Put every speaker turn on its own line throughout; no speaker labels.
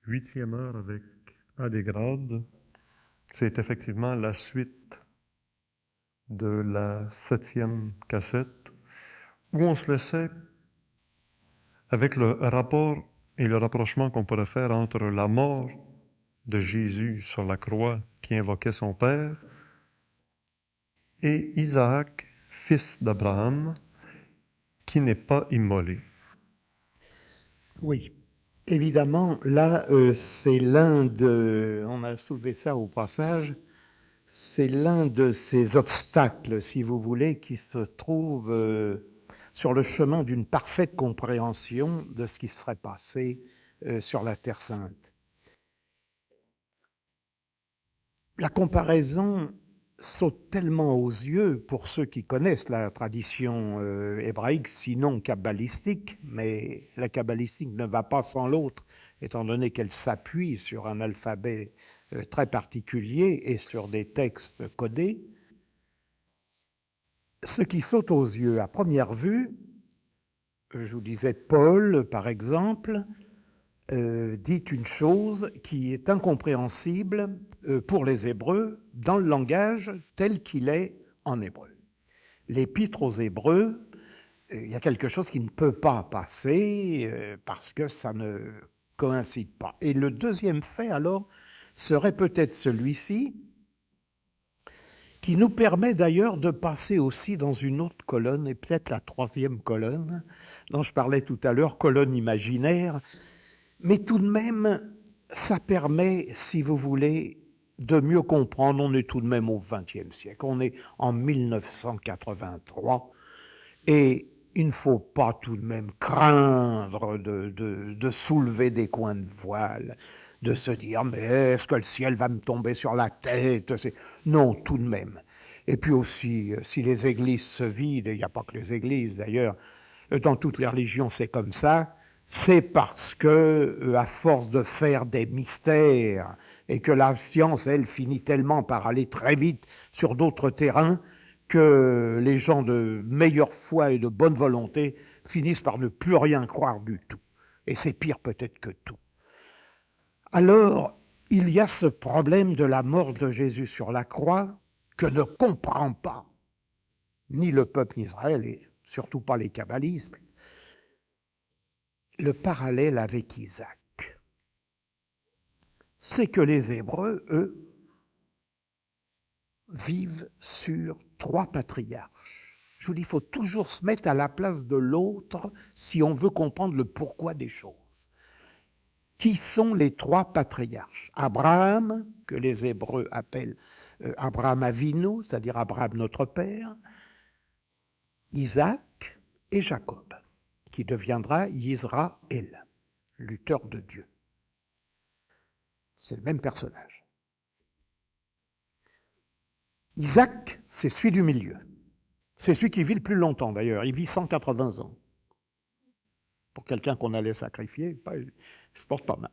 Huitième heure avec Adégrade. C'est effectivement la suite de la 7e cassette où on se laissait avec le rapport et le rapprochement qu'on pourrait faire entre la mort de Jésus sur la croix qui invoquait son Père et Isaac, fils d'Abraham, qui n'est pas immolé.
Oui, évidemment, là, c'est on a soulevé ça au passage, c'est l'un de ces obstacles, si vous voulez, qui se trouve sur le chemin d'une parfaite compréhension de ce qui serait passé sur la Terre Sainte. La comparaison saute tellement aux yeux pour ceux qui connaissent la tradition hébraïque, sinon kabbalistique, mais la kabbalistique ne va pas sans l'autre, étant donné qu'elle s'appuie sur un alphabet très particulier et sur des textes codés. Ce qui saute aux yeux à première vue, je vous disais Paul par exemple, dit une chose qui est incompréhensible pour les Hébreux dans le langage tel qu'il est en hébreu. L'épître aux Hébreux, il y a quelque chose qui ne peut pas passer parce que ça ne coïncide pas. Et le deuxième fait alors serait peut-être celui-ci, qui nous permet d'ailleurs de passer aussi dans une autre colonne, et peut-être la troisième colonne, dont je parlais tout à l'heure, colonne imaginaire. Mais tout de même, ça permet, si vous voulez, de mieux comprendre. On est tout de même au XXe siècle, on est en 1983, et il ne faut pas tout de même craindre de soulever des coins de voile, de se dire « mais est-ce que le ciel va me tomber sur la tête ?» Non, tout de même. Et puis aussi, si les églises se vident, et il n'y a pas que les églises d'ailleurs, dans toutes les religions c'est comme ça, c'est parce que, à force de faire des mystères, et que la science, elle, finit tellement par aller très vite sur d'autres terrains, que les gens de meilleure foi et de bonne volonté finissent par ne plus rien croire du tout. Et c'est pire peut-être que tout. Alors, il y a ce problème de la mort de Jésus sur la croix que ne comprend pas ni le peuple d'Israël, et surtout pas les kabbalistes, le parallèle avec Isaac. C'est que les Hébreux, eux, vivent sur 3 patriarches. Je vous dis, il faut toujours se mettre à la place de l'autre si on veut comprendre le pourquoi des choses. Qui sont les 3 patriarches? Abraham, que les Hébreux appellent Abraham Avinu, c'est-à-dire Abraham notre père, Isaac et Jacob, qui deviendra Yisraël, lutteur de Dieu. C'est le même personnage. Isaac, c'est celui du milieu. C'est celui qui vit le plus longtemps d'ailleurs. Il vit 180 ans. Pour quelqu'un qu'on allait sacrifier, il se porte pas mal.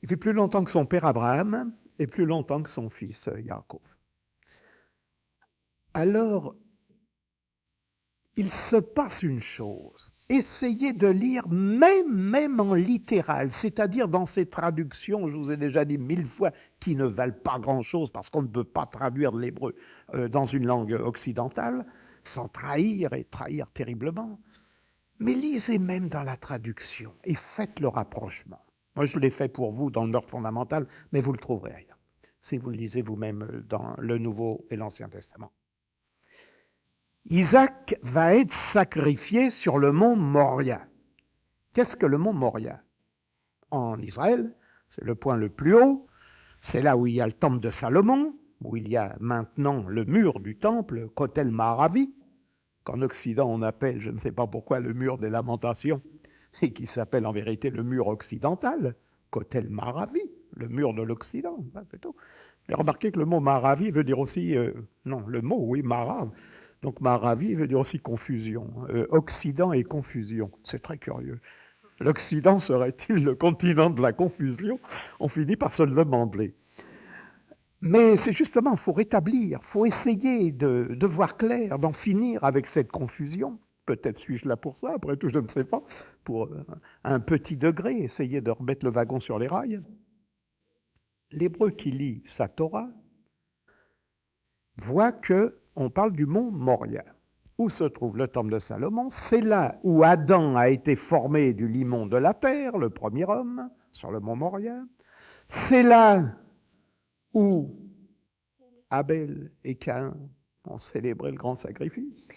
Il vit plus longtemps que son père Abraham et plus longtemps que son fils Yaakov. Alors, il se passe une chose. Essayez de lire même en littéral, c'est-à-dire dans ces traductions, je vous ai déjà dit 1000 fois, qui ne valent pas grand-chose parce qu'on ne peut pas traduire de l'hébreu dans une langue occidentale, sans trahir et trahir terriblement. Mais lisez même dans la traduction et faites le rapprochement. Moi, je l'ai fait pour vous dans le Nord fondamental, mais vous le trouverez ailleurs, si vous le lisez vous-même dans le Nouveau et l'Ancien Testament. Isaac va être sacrifié sur le mont Moria. Qu'est-ce que le mont Moria? En Israël, c'est le point le plus haut, c'est là où il y a le temple de Salomon, où il y a maintenant le mur du temple, Kotel Ma'aravi, qu'en Occident on appelle, je ne sais pas pourquoi, le mur des lamentations, et qui s'appelle en vérité le mur occidental, Kotel Ma'aravi, le mur de l'Occident, c'est tout. Et remarquez que le mot Ma'aravi veut dire aussi, le mot, oui, Ma'arav, donc Ma'aravi veut dire aussi confusion, Occident et confusion, c'est très curieux. L'Occident serait-il le continent de la confusion? On finit par se le demander. Mais c'est justement, il faut rétablir, il faut essayer de voir clair, d'en finir avec cette confusion. Peut-être suis-je là pour ça, après tout, je ne sais pas. Pour un petit degré, essayer de remettre le wagon sur les rails. L'Hébreu qui lit sa Torah voit qu'on parle du mont Moria. Où se trouve le temple de Salomon? C'est là où Adam a été formé du limon de la terre, le premier homme, sur le mont Moria. C'est là où Abel et Caïn ont célébré le grand sacrifice.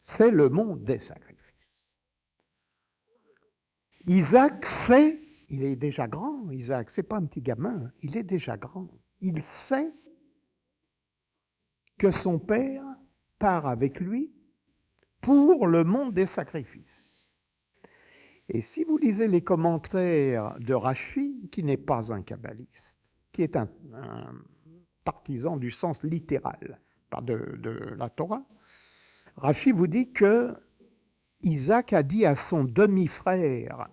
C'est le mont des sacrifices. Isaac sait, il est déjà grand, Isaac, c'est pas un petit gamin, il est déjà grand. Il sait que son père part avec lui pour le mont des sacrifices. Et si vous lisez les commentaires de Rachi, qui n'est pas un kabbaliste, qui est un partisan du sens littéral de la Torah, Rachi vous dit que Isaac a dit à son demi-frère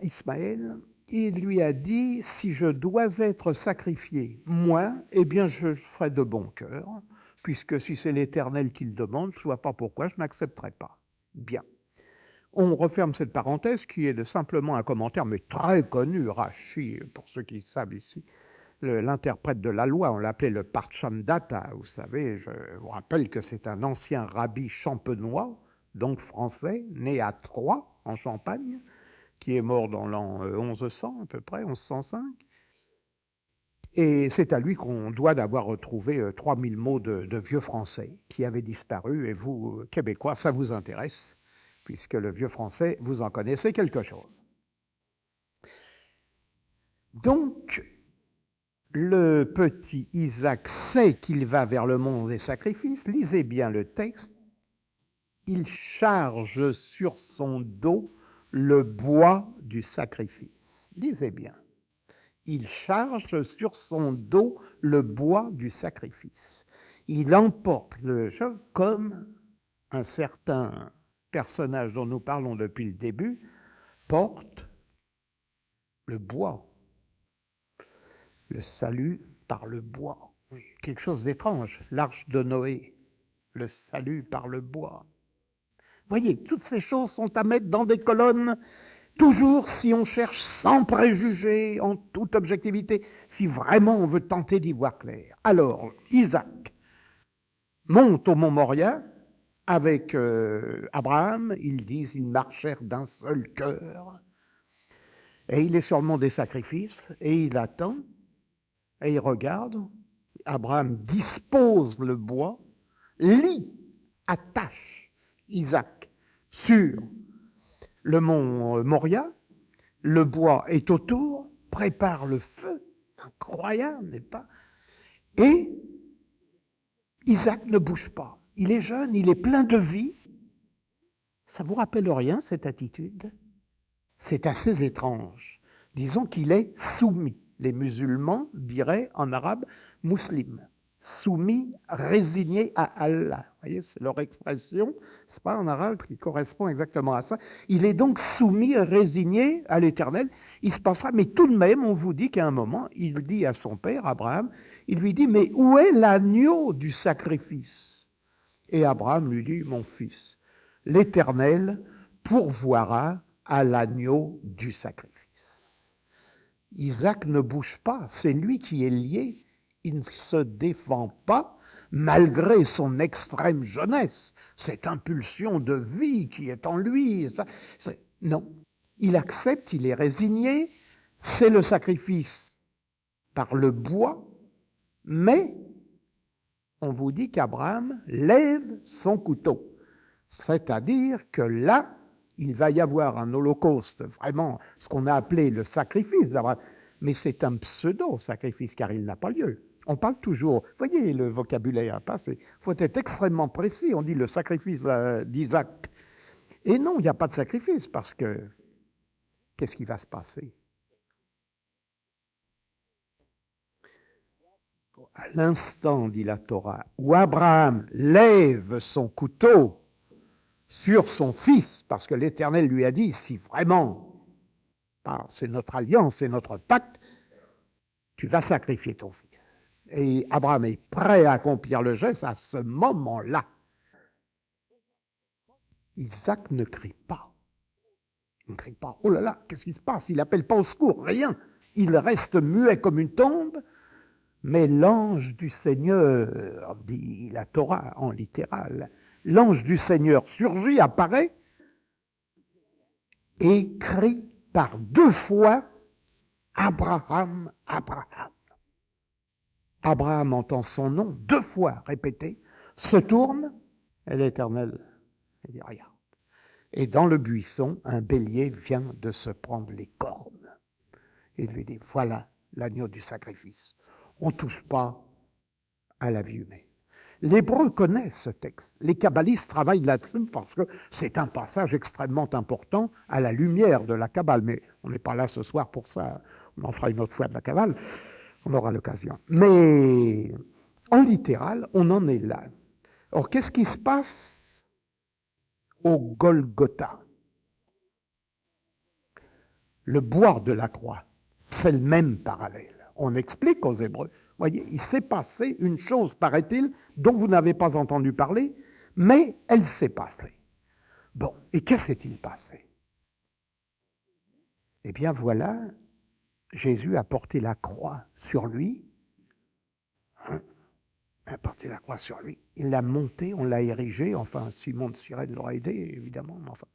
Ismaël, il lui a dit, si je dois être sacrifié, moi, eh bien je ferai de bon cœur, puisque si c'est l'Éternel qui le demande, je ne vois pas pourquoi je n'accepterai pas. Bien. On referme cette parenthèse qui est simplement un commentaire, mais très connu, Rachi, pour ceux qui savent ici. L'interprète de la loi, on l'appelait le Parchandata, vous savez, je vous rappelle que c'est un ancien rabbi champenois, donc français, né à Troyes, en Champagne, qui est mort dans l'an 1100 à peu près, 1105. Et c'est à lui qu'on doit d'avoir retrouvé 3000 mots de vieux français qui avaient disparu, et vous, Québécois, ça vous intéresse, puisque le vieux français, vous en connaissez quelque chose. Donc, le petit Isaac sait qu'il va vers le mont des sacrifices. Lisez bien le texte. Il charge sur son dos le bois du sacrifice. Lisez bien. Il charge sur son dos le bois du sacrifice. Il emporte le chose comme un certain personnage dont nous parlons depuis le début porte le bois. Le salut par le bois. Quelque chose d'étrange. L'arche de Noé. Le salut par le bois. Voyez, toutes ces choses sont à mettre dans des colonnes, toujours si on cherche sans préjugés, en toute objectivité, si vraiment on veut tenter d'y voir clair. Alors, Isaac monte au mont Moria avec Abraham. Ils disent ils marchèrent d'un seul cœur. Et il est sur le mont des sacrifices et il attend. Et il regarde, Abraham dispose le bois, lie, attache Isaac sur le mont Moria, le bois est autour, prépare le feu, incroyable, n'est-ce pas? Et Isaac ne bouge pas. Il est jeune, il est plein de vie. Ça vous rappelle rien, cette attitude? C'est assez étrange. Disons qu'il est soumis. Les musulmans diraient en arabe « muslim », soumis, résigné à Allah. Vous voyez, c'est leur expression, c'est pas en arabe qui correspond exactement à ça. Il est donc soumis, résigné à l'Éternel. Il se passera, mais tout de même, on vous dit qu'à un moment, il dit à son père, Abraham, il lui dit « mais où est l'agneau du sacrifice ?» Et Abraham lui dit « mon fils, l'Éternel pourvoira à l'agneau du sacrifice. » Isaac ne bouge pas, c'est lui qui est lié, il ne se défend pas malgré son extrême jeunesse, cette impulsion de vie qui est en lui. Non, il accepte, il est résigné, c'est le sacrifice par le bois, mais on vous dit qu'Abraham lève son couteau, c'est-à-dire que là, il va y avoir un holocauste, vraiment ce qu'on a appelé le sacrifice d'Abraham, mais c'est un pseudo-sacrifice car il n'a pas lieu. On parle toujours, voyez le vocabulaire, il faut être extrêmement précis, on dit le sacrifice d'Isaac. Et non, il n'y a pas de sacrifice parce que, qu'est-ce qui va se passer? À l'instant, dit la Torah, où Abraham lève son couteau sur son fils, parce que l'Éternel lui a dit, si vraiment, c'est notre alliance, c'est notre pacte, tu vas sacrifier ton fils. Et Abraham est prêt à accomplir le geste à ce moment-là. Isaac ne crie pas. Il ne crie pas. Oh là là, qu'est-ce qui se passe? Il n'appelle pas au secours, rien. Il reste muet comme une tombe, mais l'ange du Seigneur, dit la Torah en littéral, l'ange du Seigneur surgit, apparaît, et crie par 2 fois « Abraham, Abraham ». Abraham entend son nom 2 fois répété, se tourne, et l'Éternel, il dit rien. Et dans le buisson, un bélier vient de se prendre les cornes. Il lui dit, voilà l'agneau du sacrifice. On ne touche pas à la vie humaine. L'hébreu connaît ce texte. Les kabbalistes travaillent là-dessus parce que c'est un passage extrêmement important à la lumière de la Kabbale. Mais on n'est pas là ce soir pour ça. On en fera une autre fois de la Kabbale. On aura l'occasion. Mais en littéral, on en est là. Or, qu'est-ce qui se passe au Golgotha? Le bois de la croix, c'est le même parallèle. On explique aux Hébreux, voyez, il s'est passé une chose, paraît-il, dont vous n'avez pas entendu parler, mais elle s'est passée. Bon, et que s'est-il passé? Eh bien voilà, Jésus a porté la croix sur lui, a porté la croix sur lui, il l'a montée, on l'a érigée, enfin Simon de Cyrène l'aura aidé, évidemment, mais enfin.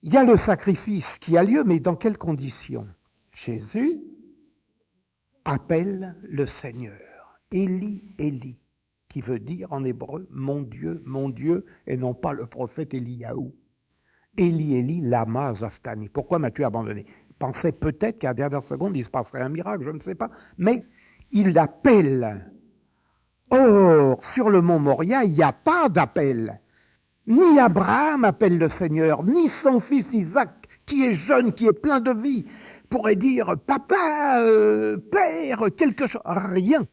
Il y a le sacrifice qui a lieu, mais dans quelles conditions? Jésus appelle le Seigneur, Élie, Élie, qui veut dire en hébreu mon Dieu, et non pas le prophète Éliaou. Élie, Élie, lama zaftani. Pourquoi m'as-tu abandonné? Il pensait peut-être qu'à la dernière seconde, il se passerait un miracle, je ne sais pas, mais il l'appelle. Or, sur le mont Moria, il n'y a pas d'appel. Ni Abraham appelle le Seigneur, ni son fils Isaac, qui est jeune, qui est plein de vie, pourrait dire « Papa, Père, quelque chose ». Rien.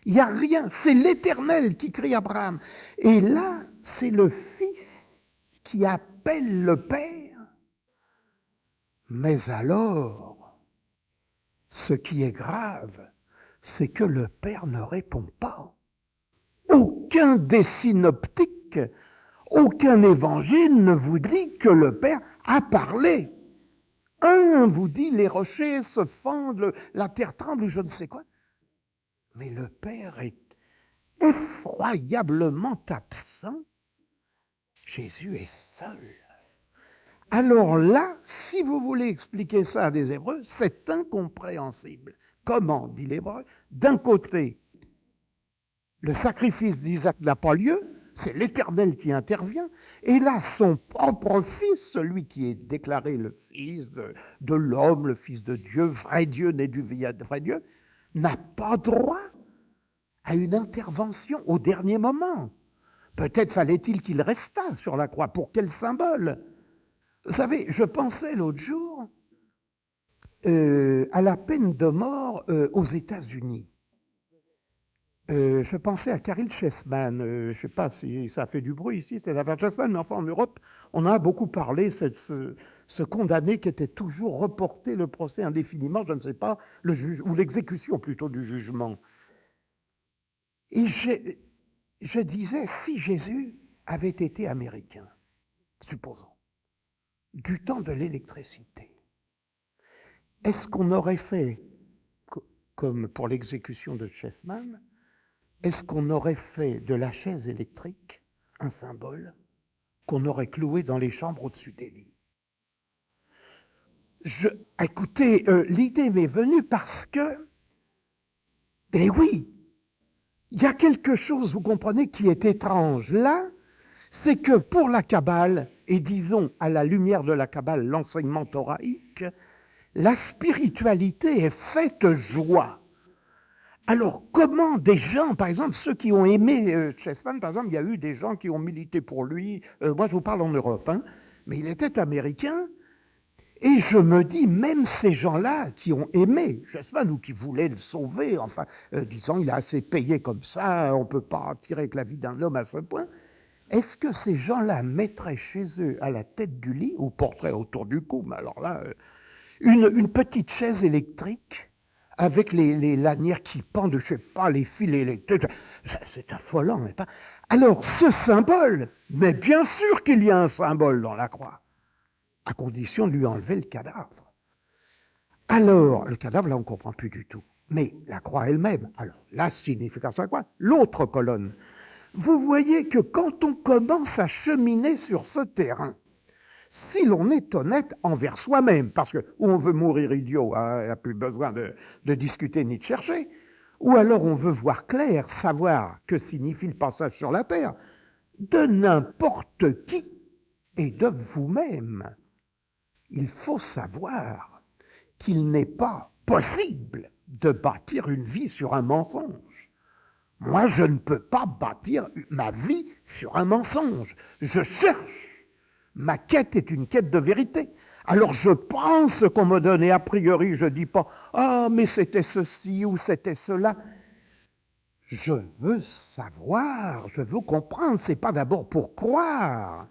Il n'y a rien. C'est l'Éternel qui crie Abraham. Et là, c'est le Fils qui appelle le Père. Mais alors, ce qui est grave, c'est que le Père ne répond pas. Aucun des synoptiques, aucun évangile ne vous dit que le Père a parlé. Un vous dit les rochers se fendent, la terre tremble ou je ne sais quoi. Mais le Père est effroyablement absent. Jésus est seul. Alors là, si vous voulez expliquer ça à des Hébreux, c'est incompréhensible. Comment, dit l'Hébreu? D'un côté, le sacrifice d'Isaac n'a pas lieu, c'est l'Éternel qui intervient, et là, son propre fils, celui qui est déclaré le fils de l'homme, le fils de Dieu, vrai Dieu, né du vrai Dieu, n'a pas droit à une intervention au dernier moment. Peut-être fallait-il qu'il restât sur la croix. Pour quel symbole? Vous savez, je pensais l'autre jour à la peine de mort aux États-Unis. Je pensais à Caril Chessman, je ne sais pas si ça fait du bruit ici, c'est l'affaire Chessman, mais enfin en Europe, on en a beaucoup parlé, ce condamné qui était toujours reporté le procès indéfiniment, je ne sais pas, le juge, ou l'exécution plutôt du jugement. Et je disais, si Jésus avait été américain, supposons, du temps de l'électricité, est-ce qu'on aurait fait, comme pour l'exécution de Chessman, est-ce qu'on aurait fait de la chaise électrique un symbole qu'on aurait cloué dans les chambres au-dessus des lits? Écoutez, l'idée m'est venue parce que, eh oui, il y a quelque chose, vous comprenez, qui est étrange là, c'est que pour la Kabbale, et disons à la lumière de la Kabbale, l'enseignement thoraïque, la spiritualité est faite joie. Alors, comment des gens, par exemple, ceux qui ont aimé Chessman, par exemple, il y a eu des gens qui ont milité pour lui, moi je vous parle en Europe, hein, mais il était américain, et je me dis, même ces gens-là qui ont aimé Chessman ou qui voulaient le sauver, enfin, disant il a assez payé comme ça, on ne peut pas tirer avec la vie d'un homme à ce point, est-ce que ces gens-là mettraient chez eux à la tête du lit, ou porteraient autour du cou, mais alors là, une petite chaise électrique avec les lanières qui pendent, je ne sais pas, les fils électriques. C'est affolant, n'est pas? Alors, ce symbole, mais bien sûr qu'il y a un symbole dans la croix, à condition de lui enlever le cadavre. Alors, le cadavre, là, on ne comprend plus du tout. Mais la croix elle-même, alors, la signification de la croix, l'autre colonne. Vous voyez que quand on commence à cheminer sur ce terrain, si l'on est honnête envers soi-même, parce que ou on veut mourir idiot, hein, il n'y a plus besoin de discuter ni de chercher, ou alors on veut voir clair, savoir que signifie le passage sur la terre, de n'importe qui et de vous-même, il faut savoir qu'il n'est pas possible de bâtir une vie sur un mensonge. Moi, je ne peux pas bâtir ma vie sur un mensonge. Je cherche. Ma quête est une quête de vérité. Alors je pense qu'on me donne, et a priori je ne dis pas « Ah, mais c'était ceci ou c'était cela ». Je veux savoir, je veux comprendre. Ce n'est pas d'abord pour croire,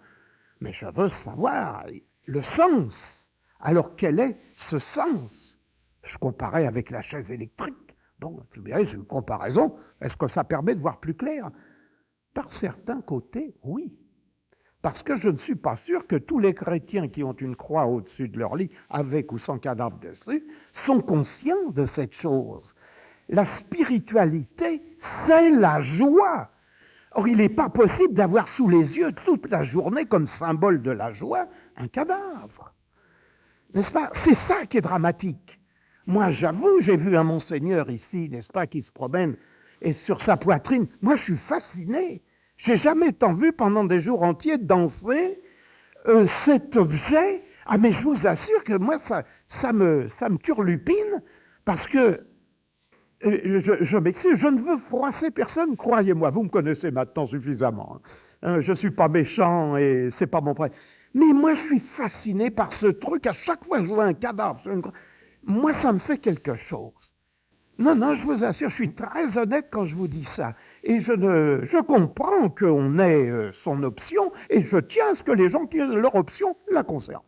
mais je veux savoir le sens. Alors quel est ce sens? Je comparais avec la chaise électrique. Bon, tu verrais, c'est une comparaison. Est-ce que ça permet de voir plus clair? Par certains côtés, oui. Parce que je ne suis pas sûr que tous les chrétiens qui ont une croix au-dessus de leur lit, avec ou sans cadavre dessus, sont conscients de cette chose. La spiritualité, c'est la joie. Or, il n'est pas possible d'avoir sous les yeux toute la journée, comme symbole de la joie, un cadavre. N'est-ce pas? C'est ça qui est dramatique. Moi, j'avoue, j'ai vu un monseigneur ici, n'est-ce pas, qui se promène, et sur sa poitrine, moi, je suis fasciné. J'ai jamais tant vu pendant des jours entiers danser cet objet. Ah, mais je vous assure que moi, ça me turlupine, parce que, je m'excuse, je ne veux froisser personne, croyez-moi, vous me connaissez maintenant suffisamment. Hein, je ne suis pas méchant et c'est pas mon prêt. Mais moi, je suis fasciné par ce truc. À chaque fois que je vois un cadavre sur une croix, moi, ça me fait quelque chose. Non, non, je vous assure, je suis très honnête quand je vous dis ça. Et je comprends qu'on ait son option, et je tiens à ce que les gens qui ont leur option la conservent.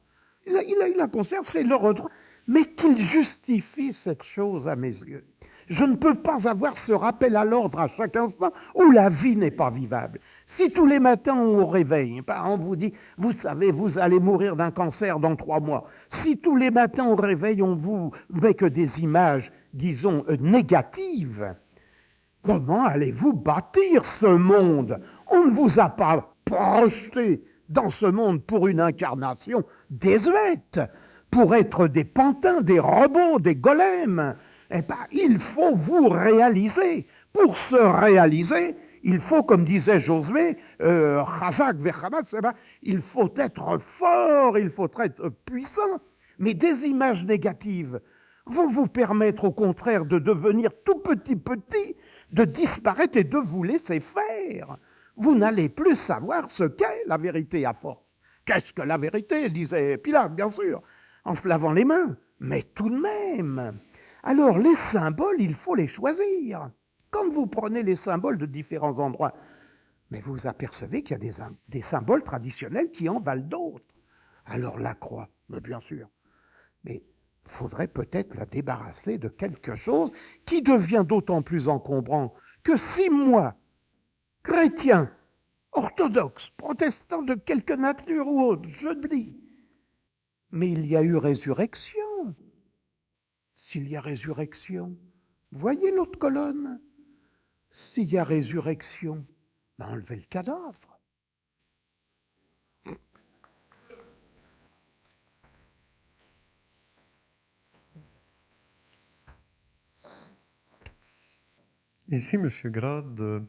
Ils la conservent, c'est leur droit. Mais qu'ils justifient cette chose à mes yeux. Je ne peux pas avoir ce rappel à l'ordre à chaque instant où la vie n'est pas vivable. Si tous les matins on réveille, on vous dit, vous savez, vous allez mourir d'un cancer dans 3 mois. Si tous les matins au réveil on vous met que des images, disons, négatives, comment allez-vous bâtir ce monde? On ne vous a pas projeté dans ce monde pour une incarnation désuète, pour être des pantins, des robots, des golems. Eh bien, il faut vous réaliser. Pour se réaliser, il faut, comme disait Josué, Chazak vechamas, il faut être fort, il faut être puissant. Mais des images négatives vont vous permettre, au contraire, de devenir tout petit, de disparaître et de vous laisser faire. Vous n'allez plus savoir ce qu'est la vérité à force. Qu'est-ce que la vérité, disait Pilate, bien sûr, en se lavant les mains. Mais tout de même. Alors, les symboles, il faut les choisir. Quand vous prenez les symboles de différents endroits, mais vous apercevez qu'il y a des symboles traditionnels qui en valent d'autres. Alors, la croix, bien sûr. Mais il faudrait peut-être la débarrasser de quelque chose qui devient d'autant plus encombrant que si moi, chrétien, orthodoxe, protestant de quelque nature ou autre, je dis, mais il y a eu résurrection. S'il y a résurrection, voyez l'autre colonne. S'il y a résurrection, enlevez le cadavre.
Ici, M. Grade,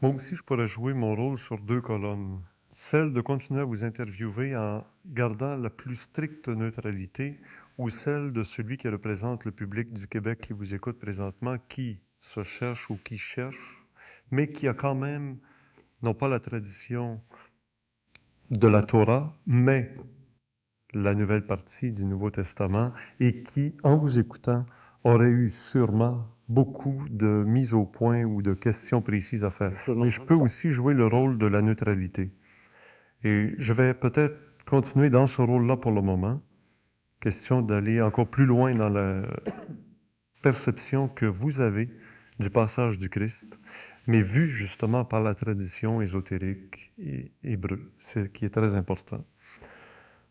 moi aussi, je pourrais jouer mon rôle sur 2 colonnes. Celle de continuer à vous interviewer en gardant la plus stricte neutralité, ou celle de celui qui représente le public du Québec qui vous écoute présentement, qui se cherche ou qui cherche, mais qui a quand même, non pas la tradition de la Torah, mais la nouvelle partie du Nouveau Testament, et qui, en vous écoutant, aurait eu sûrement beaucoup de mises au point ou de questions précises à faire. Mais je peux aussi jouer le rôle de la neutralité. Et je vais peut-être continuer dans ce rôle-là pour le moment. Question d'aller encore plus loin dans la perception que vous avez du passage du Christ, mais vue justement par la tradition ésotérique et hébreu, ce qui est très important.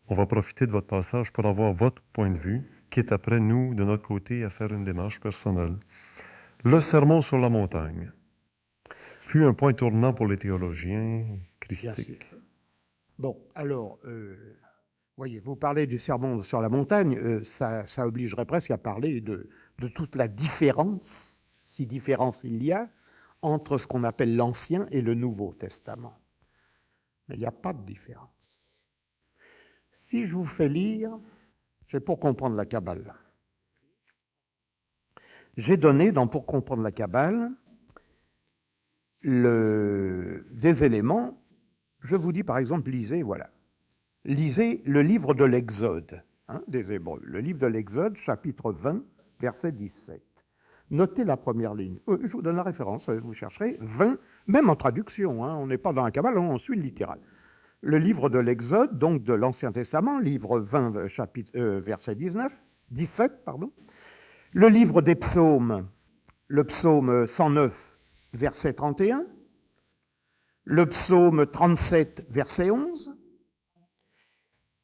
On va profiter de votre passage pour avoir votre point de vue, qui est après nous, de notre côté, à faire une démarche personnelle. Le sermon sur la montagne fut un point tournant pour les théologiens christiques.
Bon, alors, voyez, vous parlez du sermon sur la montagne, ça obligerait presque à parler de toute la différence, si différence il y a, entre ce qu'on appelle l'Ancien et le Nouveau Testament. Mais il n'y a pas de différence. Si je vous fais lire, c'est pour comprendre la Kabbale. J'ai donné, pour comprendre la Kabbale, des éléments. Je vous dis par exemple, lisez le livre de l'Exode, des Hébreux. Le livre de l'Exode, chapitre 20, verset 17. Notez la première ligne. Je vous donne la référence, vous chercherez 20, même en traduction, on n'est pas dans un Kabbale, on suit le littéral. Le livre de l'Exode, donc de l'Ancien Testament, livre 20, verset 17. Le livre des psaumes, le psaume 109, verset 31. Le psaume 37, verset 11.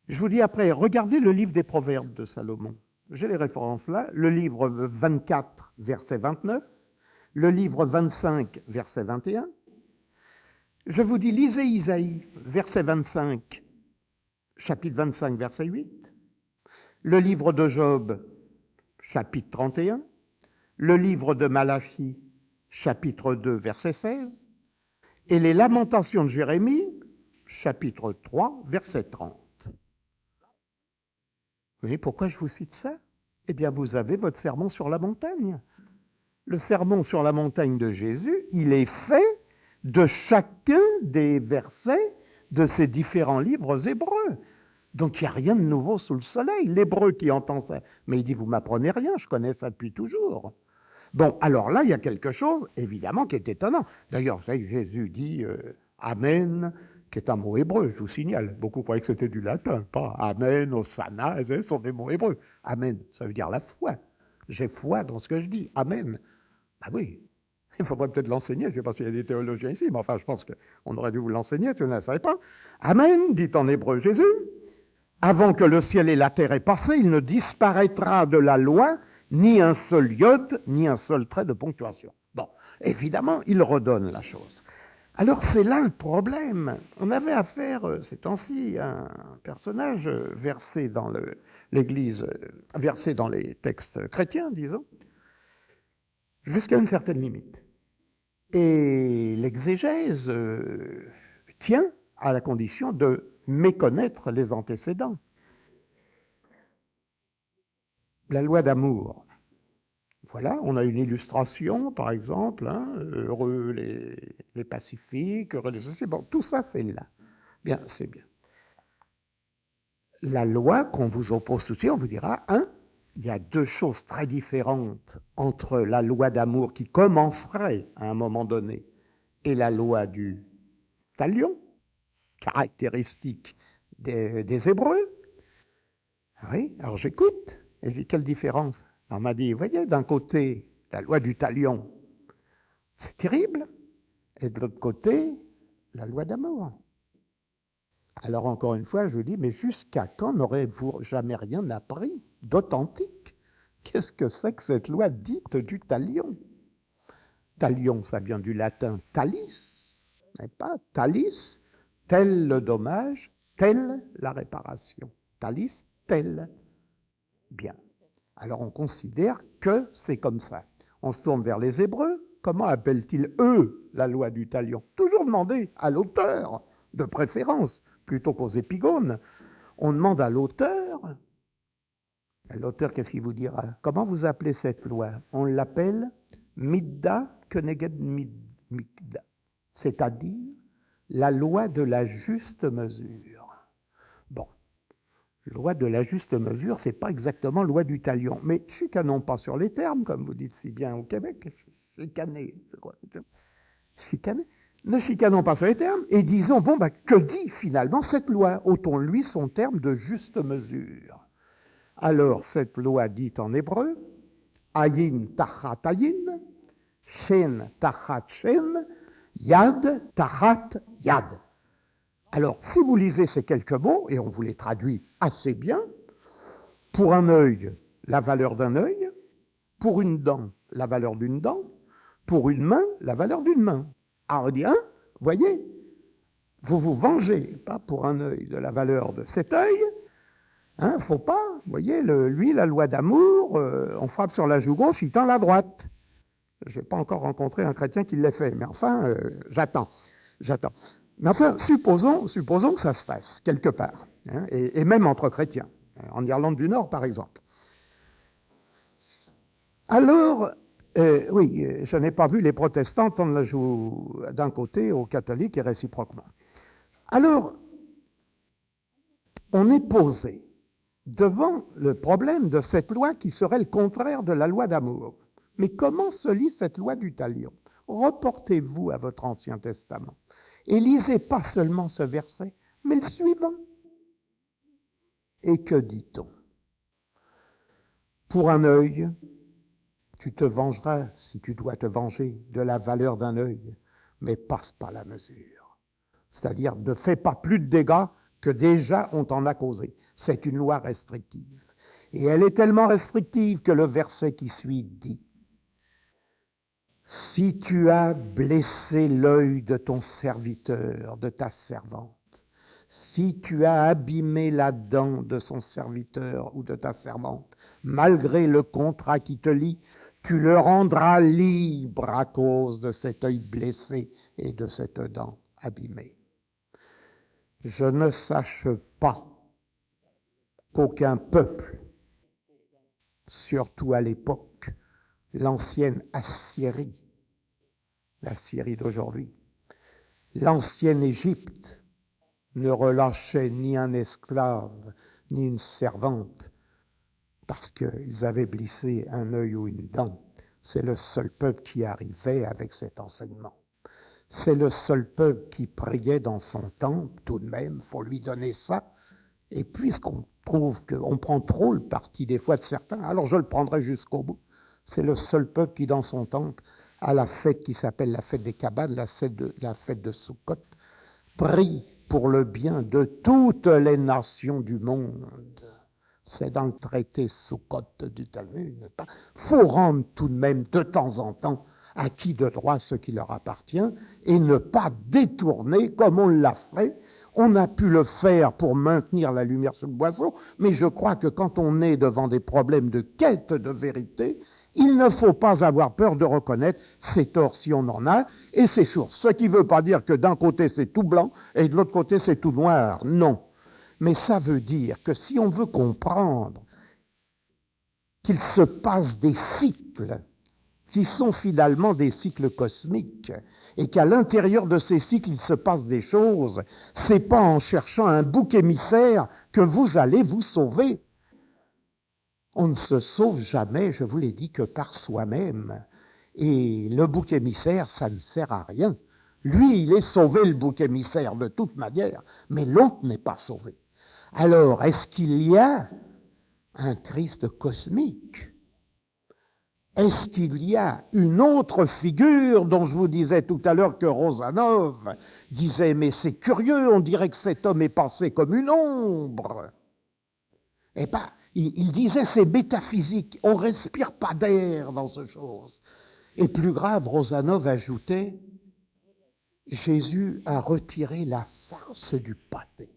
Je vous dis après, regardez le livre des Proverbes de Salomon. J'ai les références là. Le livre 24, verset 29. Le livre 25, verset 21. Je vous dis, lisez Isaïe, verset 25, chapitre 25, verset 8. Le livre de Job, chapitre 31. Le livre de Malachie, chapitre 2, verset 16. Et les lamentations de Jérémie, chapitre 3, verset 30. Vous voyez pourquoi je vous cite ça? Eh bien, vous avez votre sermon sur la montagne. Le sermon sur la montagne de Jésus, il est fait de chacun des versets de ces différents livres hébreux. Donc, il n'y a rien de nouveau sous le soleil. L'hébreu qui entend ça, mais il dit, vous m'apprenez rien, je connais ça depuis toujours. Bon, alors là, il y a quelque chose, évidemment, qui est étonnant. D'ailleurs, vous savez que Jésus dit « Amen », qui est un mot hébreu, je vous signale. Beaucoup croyaient que c'était du latin, pas « Amen »,« Hosanna », ce sont des mots hébreux. « Amen », ça veut dire la foi. J'ai foi dans ce que je dis. « Amen ». Ah oui, il faudrait peut-être l'enseigner, je ne sais pas s'il y a des théologiens ici, mais enfin, je pense qu'on aurait dû vous l'enseigner si vous ne le savez pas. « Amen », dit en hébreu Jésus. « Avant que le ciel et la terre aient passé, il ne disparaîtra de la loi ni un seul iode, ni un seul trait de ponctuation. » Bon, évidemment, il redonne la chose. Alors, c'est là le problème. On avait affaire, ces temps-ci, à un personnage versé dans l'Église, versé dans les textes chrétiens, disons, jusqu'à une certaine limite. Et l'exégèse tient à la condition de méconnaître les antécédents. La loi d'amour. Voilà, on a une illustration, par exemple, heureux les pacifiques, heureux les sociétés. Bon, tout ça, c'est là. Bien, c'est bien. La loi qu'on vous oppose tout de suite, on vous dira, il y a deux choses très différentes entre la loi d'amour qui commencerait à un moment donné et la loi du talion, caractéristique des Hébreux. Oui, alors j'écoute. Et je dis, quelle différence? On m'a dit, vous voyez, d'un côté, la loi du talion, c'est terrible, et de l'autre côté, la loi d'amour. Alors encore une fois, je vous dis, mais jusqu'à quand n'aurez-vous jamais rien appris d'authentique? Qu'est-ce que c'est que cette loi dite du talion? Talion, ça vient du latin talis, n'est pas? Talis, tel le dommage, telle la réparation. Talis, tel. Bien. Alors on considère que c'est comme ça. On se tourne vers les Hébreux. Comment appellent-ils, eux, la loi du talion? Toujours demander à l'auteur, de préférence, plutôt qu'aux épigones. On demande à l'auteur. L'auteur, qu'est-ce qu'il vous dira? Comment vous appelez cette loi? On l'appelle Midda Keneged Midda, c'est-à-dire la loi de la juste mesure. Bon. Loi de la juste mesure, c'est pas exactement loi du talion. Mais chicanons pas sur les termes, comme vous dites si bien au Québec. Chicaner, je crois. Chicaner. Ne chicanons pas sur les termes et disons, que dit finalement cette loi? Ôtons-lui son terme de juste mesure. Alors, cette loi dite en hébreu, ayin tachat ayin, shen tachat shen, yad tachat yad. Alors, si vous lisez ces quelques mots, et on vous les traduit assez bien, pour un œil, la valeur d'un œil, pour une dent, la valeur d'une dent, pour une main, la valeur d'une main. Alors on dit, hein, voyez, vous vous vengez, pas pour un œil, de la valeur de cet œil, hein, faut pas, vous voyez, lui, la loi d'amour, on frappe sur la joue gauche, il tend la droite. Je n'ai pas encore rencontré un chrétien qui l'ait fait, mais enfin, j'attends. Mais enfin, supposons que ça se fasse, quelque part, hein, et même entre chrétiens, en Irlande du Nord, par exemple. Alors, oui, je n'ai pas vu les protestants tendre la joue d'un côté aux catholiques et réciproquement. Alors, on est posé devant le problème de cette loi qui serait le contraire de la loi d'amour. Mais comment se lit cette loi du talion? Reportez-vous à votre Ancien Testament et lisez pas seulement ce verset, mais le suivant. Et que dit-on? Pour un œil, tu te vengeras, si tu dois te venger, de la valeur d'un œil, mais passe pas la mesure. C'est-à-dire, ne fais pas plus de dégâts que déjà on t'en a causé. C'est une loi restrictive. Et elle est tellement restrictive que le verset qui suit dit « Si tu as blessé l'œil de ton serviteur, de ta servante, si tu as abîmé la dent de son serviteur ou de ta servante, malgré le contrat qui te lie, tu le rendras libre à cause de cet œil blessé et de cette dent abîmée. Je ne sache pas qu'aucun peuple, surtout à l'époque, l'ancienne Assyrie, la Syrie d'aujourd'hui, l'ancienne Égypte, ne relâchait ni un esclave, ni une servante, parce qu'ils avaient blessé un œil ou une dent. C'est le seul peuple qui arrivait avec cet enseignement. C'est le seul peuple qui priait dans son temple, tout de même, il faut lui donner ça. Et puisqu'on trouve qu'on prend trop le parti des fois de certains, alors je le prendrai jusqu'au bout. C'est le seul peuple qui, dans son temple, à la fête qui s'appelle la fête des Kabbales, la fête de Sukkot, prie pour le bien de toutes les nations du monde. C'est dans le traité Sukkot du Talmud. Il faut rendre tout de même de temps en temps à qui de droit ce qui leur appartient et ne pas détourner comme on l'a fait. On a pu le faire pour maintenir la lumière sur le boisseau, mais je crois que quand on est devant des problèmes de quête de vérité, il ne faut pas avoir peur de reconnaître ses torts si on en a et ses sources. Ce qui ne veut pas dire que d'un côté c'est tout blanc et de l'autre côté c'est tout noir. Non. Mais ça veut dire que si on veut comprendre qu'il se passe des cycles qui sont finalement des cycles cosmiques et qu'à l'intérieur de ces cycles il se passe des choses, c'est pas en cherchant un bouc émissaire que vous allez vous sauver. On ne se sauve jamais, je vous l'ai dit, que par soi-même. Et le bouc émissaire, ça ne sert à rien. Lui, il est sauvé, le bouc émissaire, de toute manière, mais l'autre n'est pas sauvé. Alors, est-ce qu'il y a un Christ cosmique? Est-ce qu'il y a une autre figure dont je vous disais tout à l'heure que Rozanov disait « Mais c'est curieux, on dirait que cet homme est passé comme une ombre ». Eh bien, il disait c'est métaphysique, on ne respire pas d'air dans ce chose. Et plus grave, Rozanov ajoutait Jésus a retiré la farce du pâté.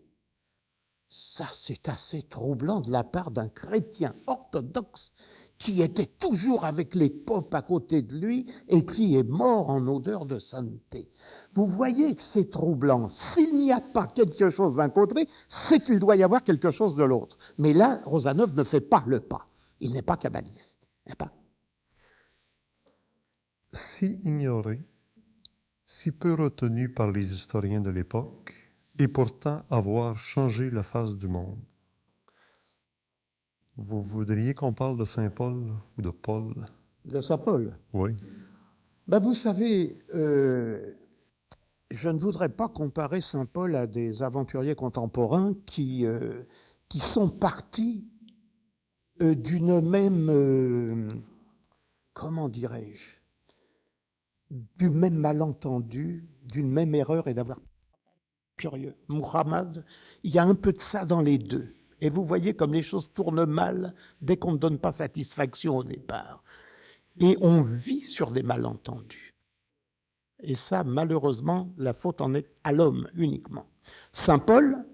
Ça, c'est assez troublant de la part d'un chrétien orthodoxe qui était toujours avec les popes à côté de lui et qui est mort en odeur de sainteté. Vous voyez que c'est troublant. S'il n'y a pas quelque chose d'un côté, c'est qu'il doit y avoir quelque chose de l'autre. Mais là, Rozanov ne fait pas le pas. Il n'est pas kabbaliste.
Si ignoré, si peu retenu par les historiens de l'époque, et pourtant avoir changé la face du monde. Vous voudriez qu'on parle de Saint Paul ou de Paul?
De Saint Paul?
Oui.
Ben vous savez, je ne voudrais pas comparer Saint Paul à des aventuriers contemporains qui sont partis d'une même comment dirais-je, du même malentendu, d'une même erreur et d'avoir curieux. Muhammad, il y a un peu de ça dans les deux. Et vous voyez comme les choses tournent mal dès qu'on ne donne pas satisfaction au départ. Et on vit sur des malentendus. Et ça, malheureusement, la faute en est à l'homme uniquement. Saint Paul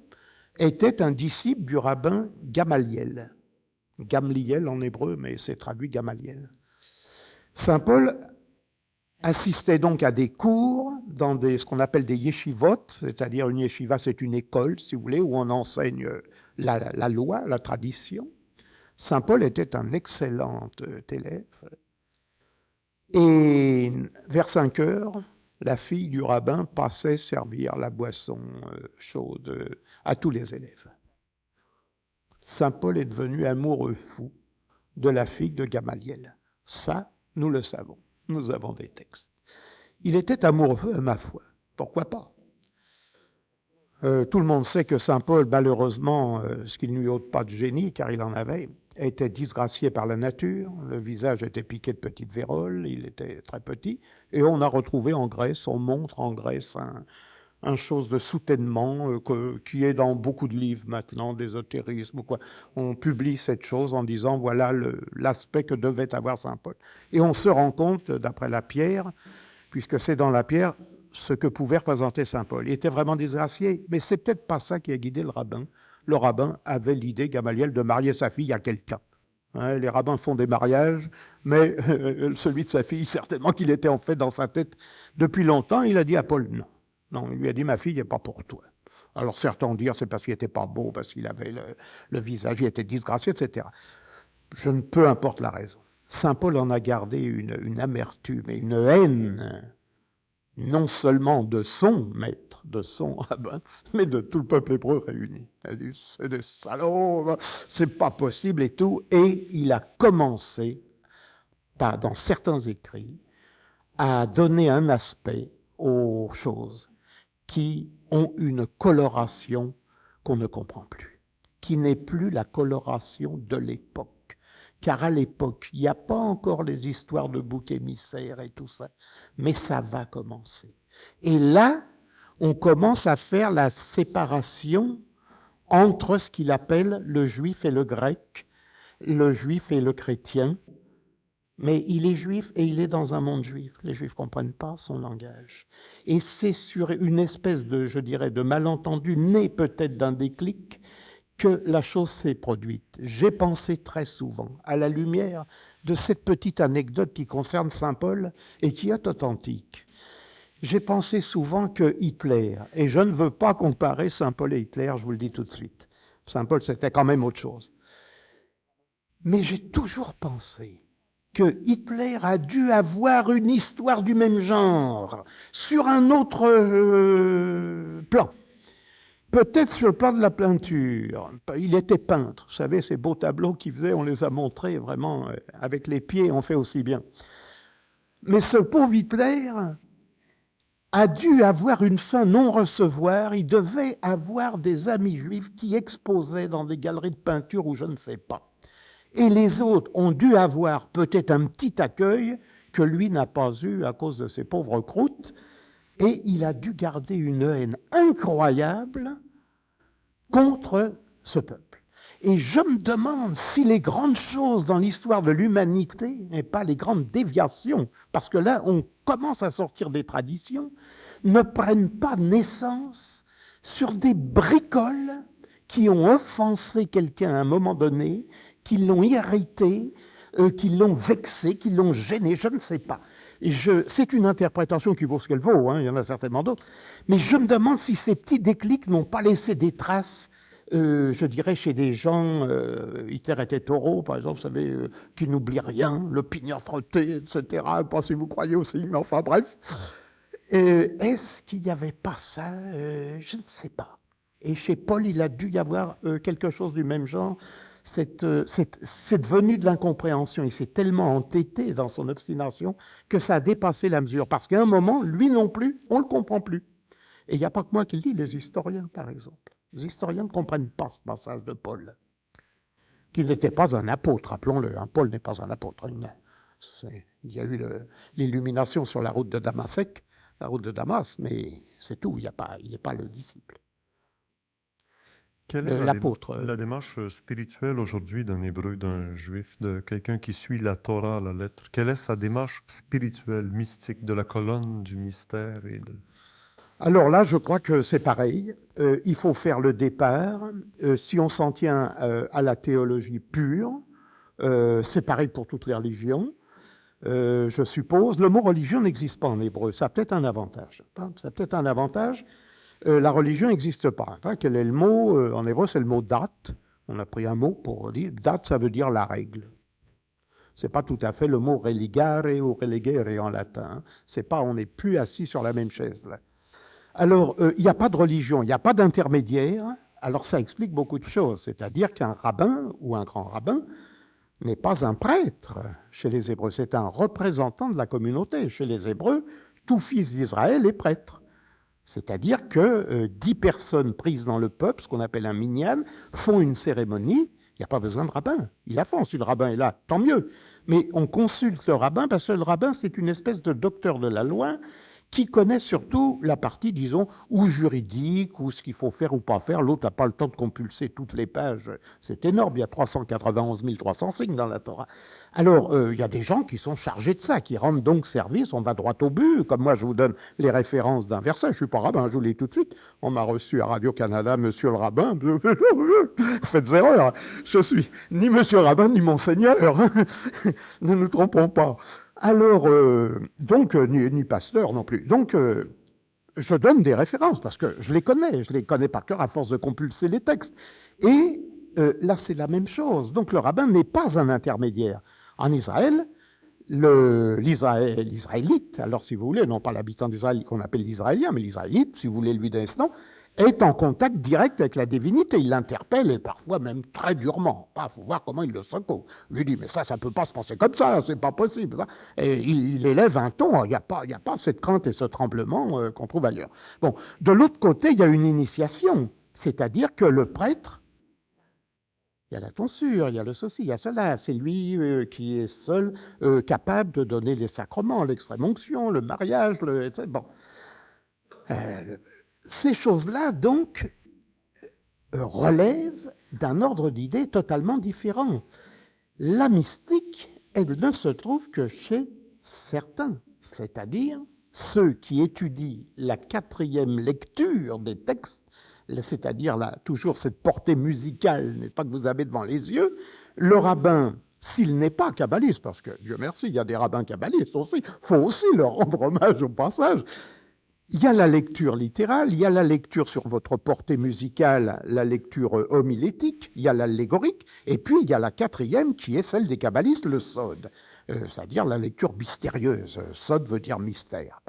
était un disciple du rabbin Gamaliel. Gamliel en hébreu, mais c'est traduit Gamaliel. Saint Paul assistait donc à des cours dans ce qu'on appelle des yeshivot, c'est-à-dire une yeshiva, c'est une école, si vous voulez, où on enseigne la loi, la tradition. Saint Paul était un excellent élève. Et vers 5 heures, la fille du rabbin passait servir la boisson chaude à tous les élèves. Saint Paul est devenu amoureux fou de la fille de Gamaliel. Ça, nous le savons. Nous avons des textes. Il était amoureux, ma foi. Pourquoi pas? Tout le monde sait que Saint Paul, malheureusement, ce qui ne lui ôte pas de génie, car il en avait, était disgracié par la nature. Le visage était piqué de petites vérolles, il était très petit. Et on a retrouvé en Grèce, on montre en Grèce un chose de soutènement qui est dans beaucoup de livres maintenant, d'ésotérisme ou quoi. On publie cette chose en disant voilà l'aspect que devait avoir Saint Paul. Et on se rend compte, d'après la pierre, puisque c'est dans la pierre, ce que pouvait représenter Saint Paul. Il était vraiment disgracié, mais c'est peut-être pas ça qui a guidé le rabbin. Le rabbin avait l'idée, Gamaliel, de marier sa fille à quelqu'un. Hein, les rabbins font des mariages, mais celui de sa fille, certainement qu'il était en fait dans sa tête depuis longtemps. Il a dit à Paul non. Non, il lui a dit ma fille n'est pas pour toi. Alors certains diront c'est parce qu'il n'était pas beau, parce qu'il avait le visage, il était disgracié, etc. Peu importe la raison. Saint Paul en a gardé une amertume et une haine, non seulement de son maître, de son rabbin, mais de tout le peuple hébreu réuni. Il a dit, c'est des salauds, c'est pas possible et tout. Et il a commencé, dans certains écrits, à donner un aspect aux choses qui ont une coloration qu'on ne comprend plus, qui n'est plus la coloration de l'époque. Car à l'époque, il n'y a pas encore les histoires de boucs émissaires et tout ça, mais ça va commencer. Et là, on commence à faire la séparation entre ce qu'il appelle le juif et le grec, le juif et le chrétien, mais il est juif et il est dans un monde juif. Les juifs ne comprennent pas son langage. Et c'est sur une espèce de, je dirais, de malentendu, né peut-être d'un déclic, que la chose s'est produite. J'ai pensé très souvent, à la lumière de cette petite anecdote qui concerne Saint Paul et qui est authentique. J'ai pensé souvent que Hitler, et je ne veux pas comparer Saint Paul et Hitler, je vous le dis tout de suite. Saint Paul, c'était quand même autre chose. Mais j'ai toujours pensé que Hitler a dû avoir une histoire du même genre, sur un autre plan. Peut-être sur le plan de la peinture. Il était peintre. Vous savez, ces beaux tableaux qu'il faisait, on les a montrés vraiment avec les pieds, on fait aussi bien. Mais ce pauvre Hitler a dû avoir une fin non-recevoir. Il devait avoir des amis juifs qui exposaient dans des galeries de peinture ou je ne sais pas. Et les autres ont dû avoir peut-être un petit accueil que lui n'a pas eu à cause de ses pauvres croûtes. Et il a dû garder une haine incroyable contre ce peuple. Et je me demande si les grandes choses dans l'histoire de l'humanité, et pas les grandes déviations, parce que là, on commence à sortir des traditions, ne prennent pas naissance sur des bricoles qui ont offensé quelqu'un à un moment donné, qui l'ont irrité, qui l'ont vexé, qui l'ont gêné, je ne sais pas. C'est une interprétation qui vaut ce qu'elle vaut, hein, il y en a certainement d'autres, mais je me demande si ces petits déclics n'ont pas laissé des traces, je dirais, chez des gens, Hitler était taureau, par exemple, vous savez, qui n'oublient rien, le pignon frotté, etc., pas si vous croyez aussi, mais enfin bref. Est-ce qu'il n'y avait pas ça? Je ne sais pas. Et chez Paul, il a dû y avoir quelque chose du même genre. C'est devenu de l'incompréhension. Il s'est tellement entêté dans son obstination que ça a dépassé la mesure. Parce qu'à un moment, lui non plus, on ne le comprend plus. Et il n'y a pas que moi qui le dis, les historiens, par exemple. Les historiens ne comprennent pas ce passage de Paul. Qu'il n'était pas un apôtre, rappelons-le. Paul n'est pas un apôtre. Il y a eu l'illumination sur la route de Damasek, la route de Damas, mais c'est tout, il n'est pas le disciple.
Quelle est
L'apôtre.
la démarche spirituelle aujourd'hui d'un hébreu, d'un juif, de quelqu'un qui suit la Torah à la lettre? Quelle est sa démarche spirituelle, mystique, de la colonne du mystère
Alors là, je crois que c'est pareil. Il faut faire le départ. Si on s'en tient à la théologie pure, c'est pareil pour toutes les religions. Je suppose, le mot religion n'existe pas en hébreu. Ça a peut-être un avantage. La religion n'existe pas. Quel est le mot? En hébreu, c'est le mot date. On a pris un mot pour dire date, ça veut dire la règle. C'est pas tout à fait le mot religare ou religere en latin. C'est pas, on n'est plus assis sur la même chaise là. Alors, il n'y a pas de religion, il n'y a pas d'intermédiaire. Alors, ça explique beaucoup de choses. C'est-à-dire qu'un rabbin ou un grand rabbin n'est pas un prêtre chez les Hébreux. C'est un représentant de la communauté. Chez les Hébreux, tout fils d'Israël est prêtre. C'est-à-dire que 10 personnes prises dans le peuple, ce qu'on appelle un minyan, font une cérémonie. Il n'y a pas besoin de rabbin. Ils la font. Si le rabbin est là, tant mieux. Mais on consulte le rabbin parce que le rabbin, c'est une espèce de docteur de la loi qui connaît surtout la partie, disons, ou juridique, ou ce qu'il faut faire ou pas faire. L'autre n'a pas le temps de compulser toutes les pages. C'est énorme, il y a 391 300 signes dans la Torah. Alors, il y a des gens qui sont chargés de ça, qui rendent donc service, on va droit au but. Comme moi, je vous donne les références d'un verset, je ne suis pas rabbin, je vous lis tout de suite. On m'a reçu à Radio-Canada, monsieur le rabbin. Faites erreur, je suis ni monsieur le rabbin, ni monseigneur. Ne nous trompons pas. Alors, donc, ni pasteur non plus. Donc, je donne des références parce que je les connais par cœur à force de compulser les textes. Et là, c'est la même chose. Donc, le rabbin n'est pas un intermédiaire. En Israël, l'Israélite, alors si vous voulez, non pas l'habitant d'Israël qu'on appelle l'Israélien, mais l'Israélite, si vous voulez lui donner ce nom, est en contact direct avec la divinité. Il l'interpelle et parfois même très durement. Il faut voir comment il le secoue. Il lui dit, mais ça ne peut pas se passer comme ça, c'est pas possible. Et il élève un ton, il n'y a pas cette crainte et ce tremblement qu'on trouve ailleurs. Bon, de l'autre côté, il y a une initiation, c'est-à-dire que le prêtre, il y a la tonsure, il y a le ceci, il y a cela. C'est lui qui est seul capable de donner les sacrements, l'extrême-onction, le mariage, etc. Bon. Ces choses-là, donc, relèvent d'un ordre d'idées totalement différent. La mystique, elle ne se trouve que chez certains, c'est-à-dire ceux qui étudient la 4e lecture des textes, c'est-à-dire toujours cette portée musicale, n'est-ce pas, que vous avez devant les yeux. Le rabbin, s'il n'est pas kabbaliste, parce que, Dieu merci, il y a des rabbins kabbalistes aussi, il faut aussi leur rendre hommage au passage. Il y a la lecture littérale, il y a la lecture sur votre portée musicale, la lecture homilétique, il y a l'allégorique, et puis il y a la 4e qui est celle des kabbalistes, le sod, c'est-à-dire la lecture mystérieuse. Sod veut dire mystère.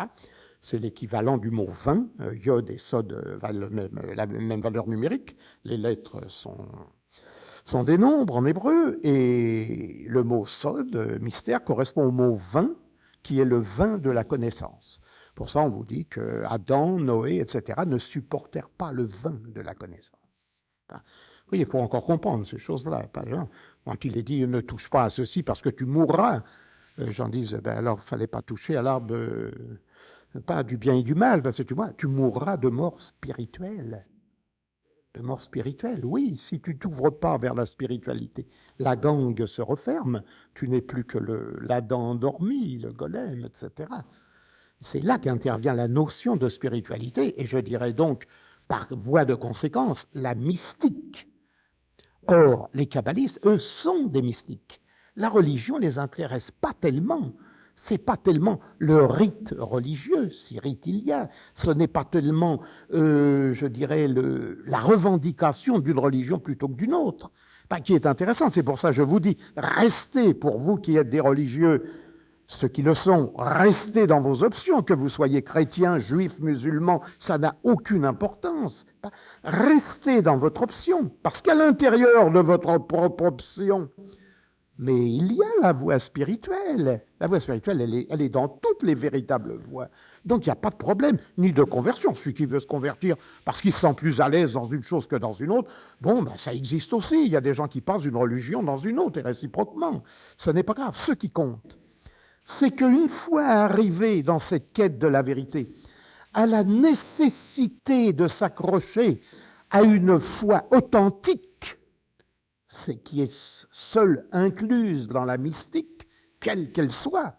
C'est l'équivalent du mot 20. Yod et sod valent la même valeur numérique. Les lettres sont des nombres en hébreu, et le mot sod, mystère, correspond au mot 20, qui est le vin de la connaissance. Pour ça, on vous dit que Adam, Noé, etc. ne supportèrent pas le vin de la connaissance. Oui, il faut encore comprendre ces choses-là. Quand il est dit « ne touche pas à ceci parce que tu mourras », j'en dis « alors il ne fallait pas toucher à l'arbre pas du bien et du mal, parce que tu mourras de mort spirituelle. » De mort spirituelle, oui, si tu ne t'ouvres pas vers la spiritualité, la gangue se referme, tu n'es plus que l'Adam endormi, le golem, etc. C'est là qu'intervient la notion de spiritualité, et je dirais donc, par voie de conséquence, la mystique. Or, les kabbalistes, eux, sont des mystiques. La religion ne les intéresse pas tellement. Ce n'est pas tellement le rite religieux, si rite il y a. Ce n'est pas tellement, je dirais, la revendication d'une religion plutôt que d'une autre. Qui est intéressant. C'est pour ça que je vous dis, restez, pour vous qui êtes des religieux, ceux qui le sont, restez dans vos options, que vous soyez chrétien, juif, musulman, ça n'a aucune importance. Restez dans votre option, parce qu'à l'intérieur de votre propre option, mais il y a la voie spirituelle. La voie spirituelle, elle est dans toutes les véritables voies. Donc il n'y a pas de problème, ni de conversion. Celui qui veut se convertir parce qu'il se sent plus à l'aise dans une chose que dans une autre, ça existe aussi. Il y a des gens qui passent d'une religion dans une autre, et réciproquement. Ce n'est pas grave. Ce qui compte, c'est qu'une fois arrivé dans cette quête de la vérité, à la nécessité de s'accrocher à une foi authentique, c'est qui est seule incluse dans la mystique, quelle qu'elle soit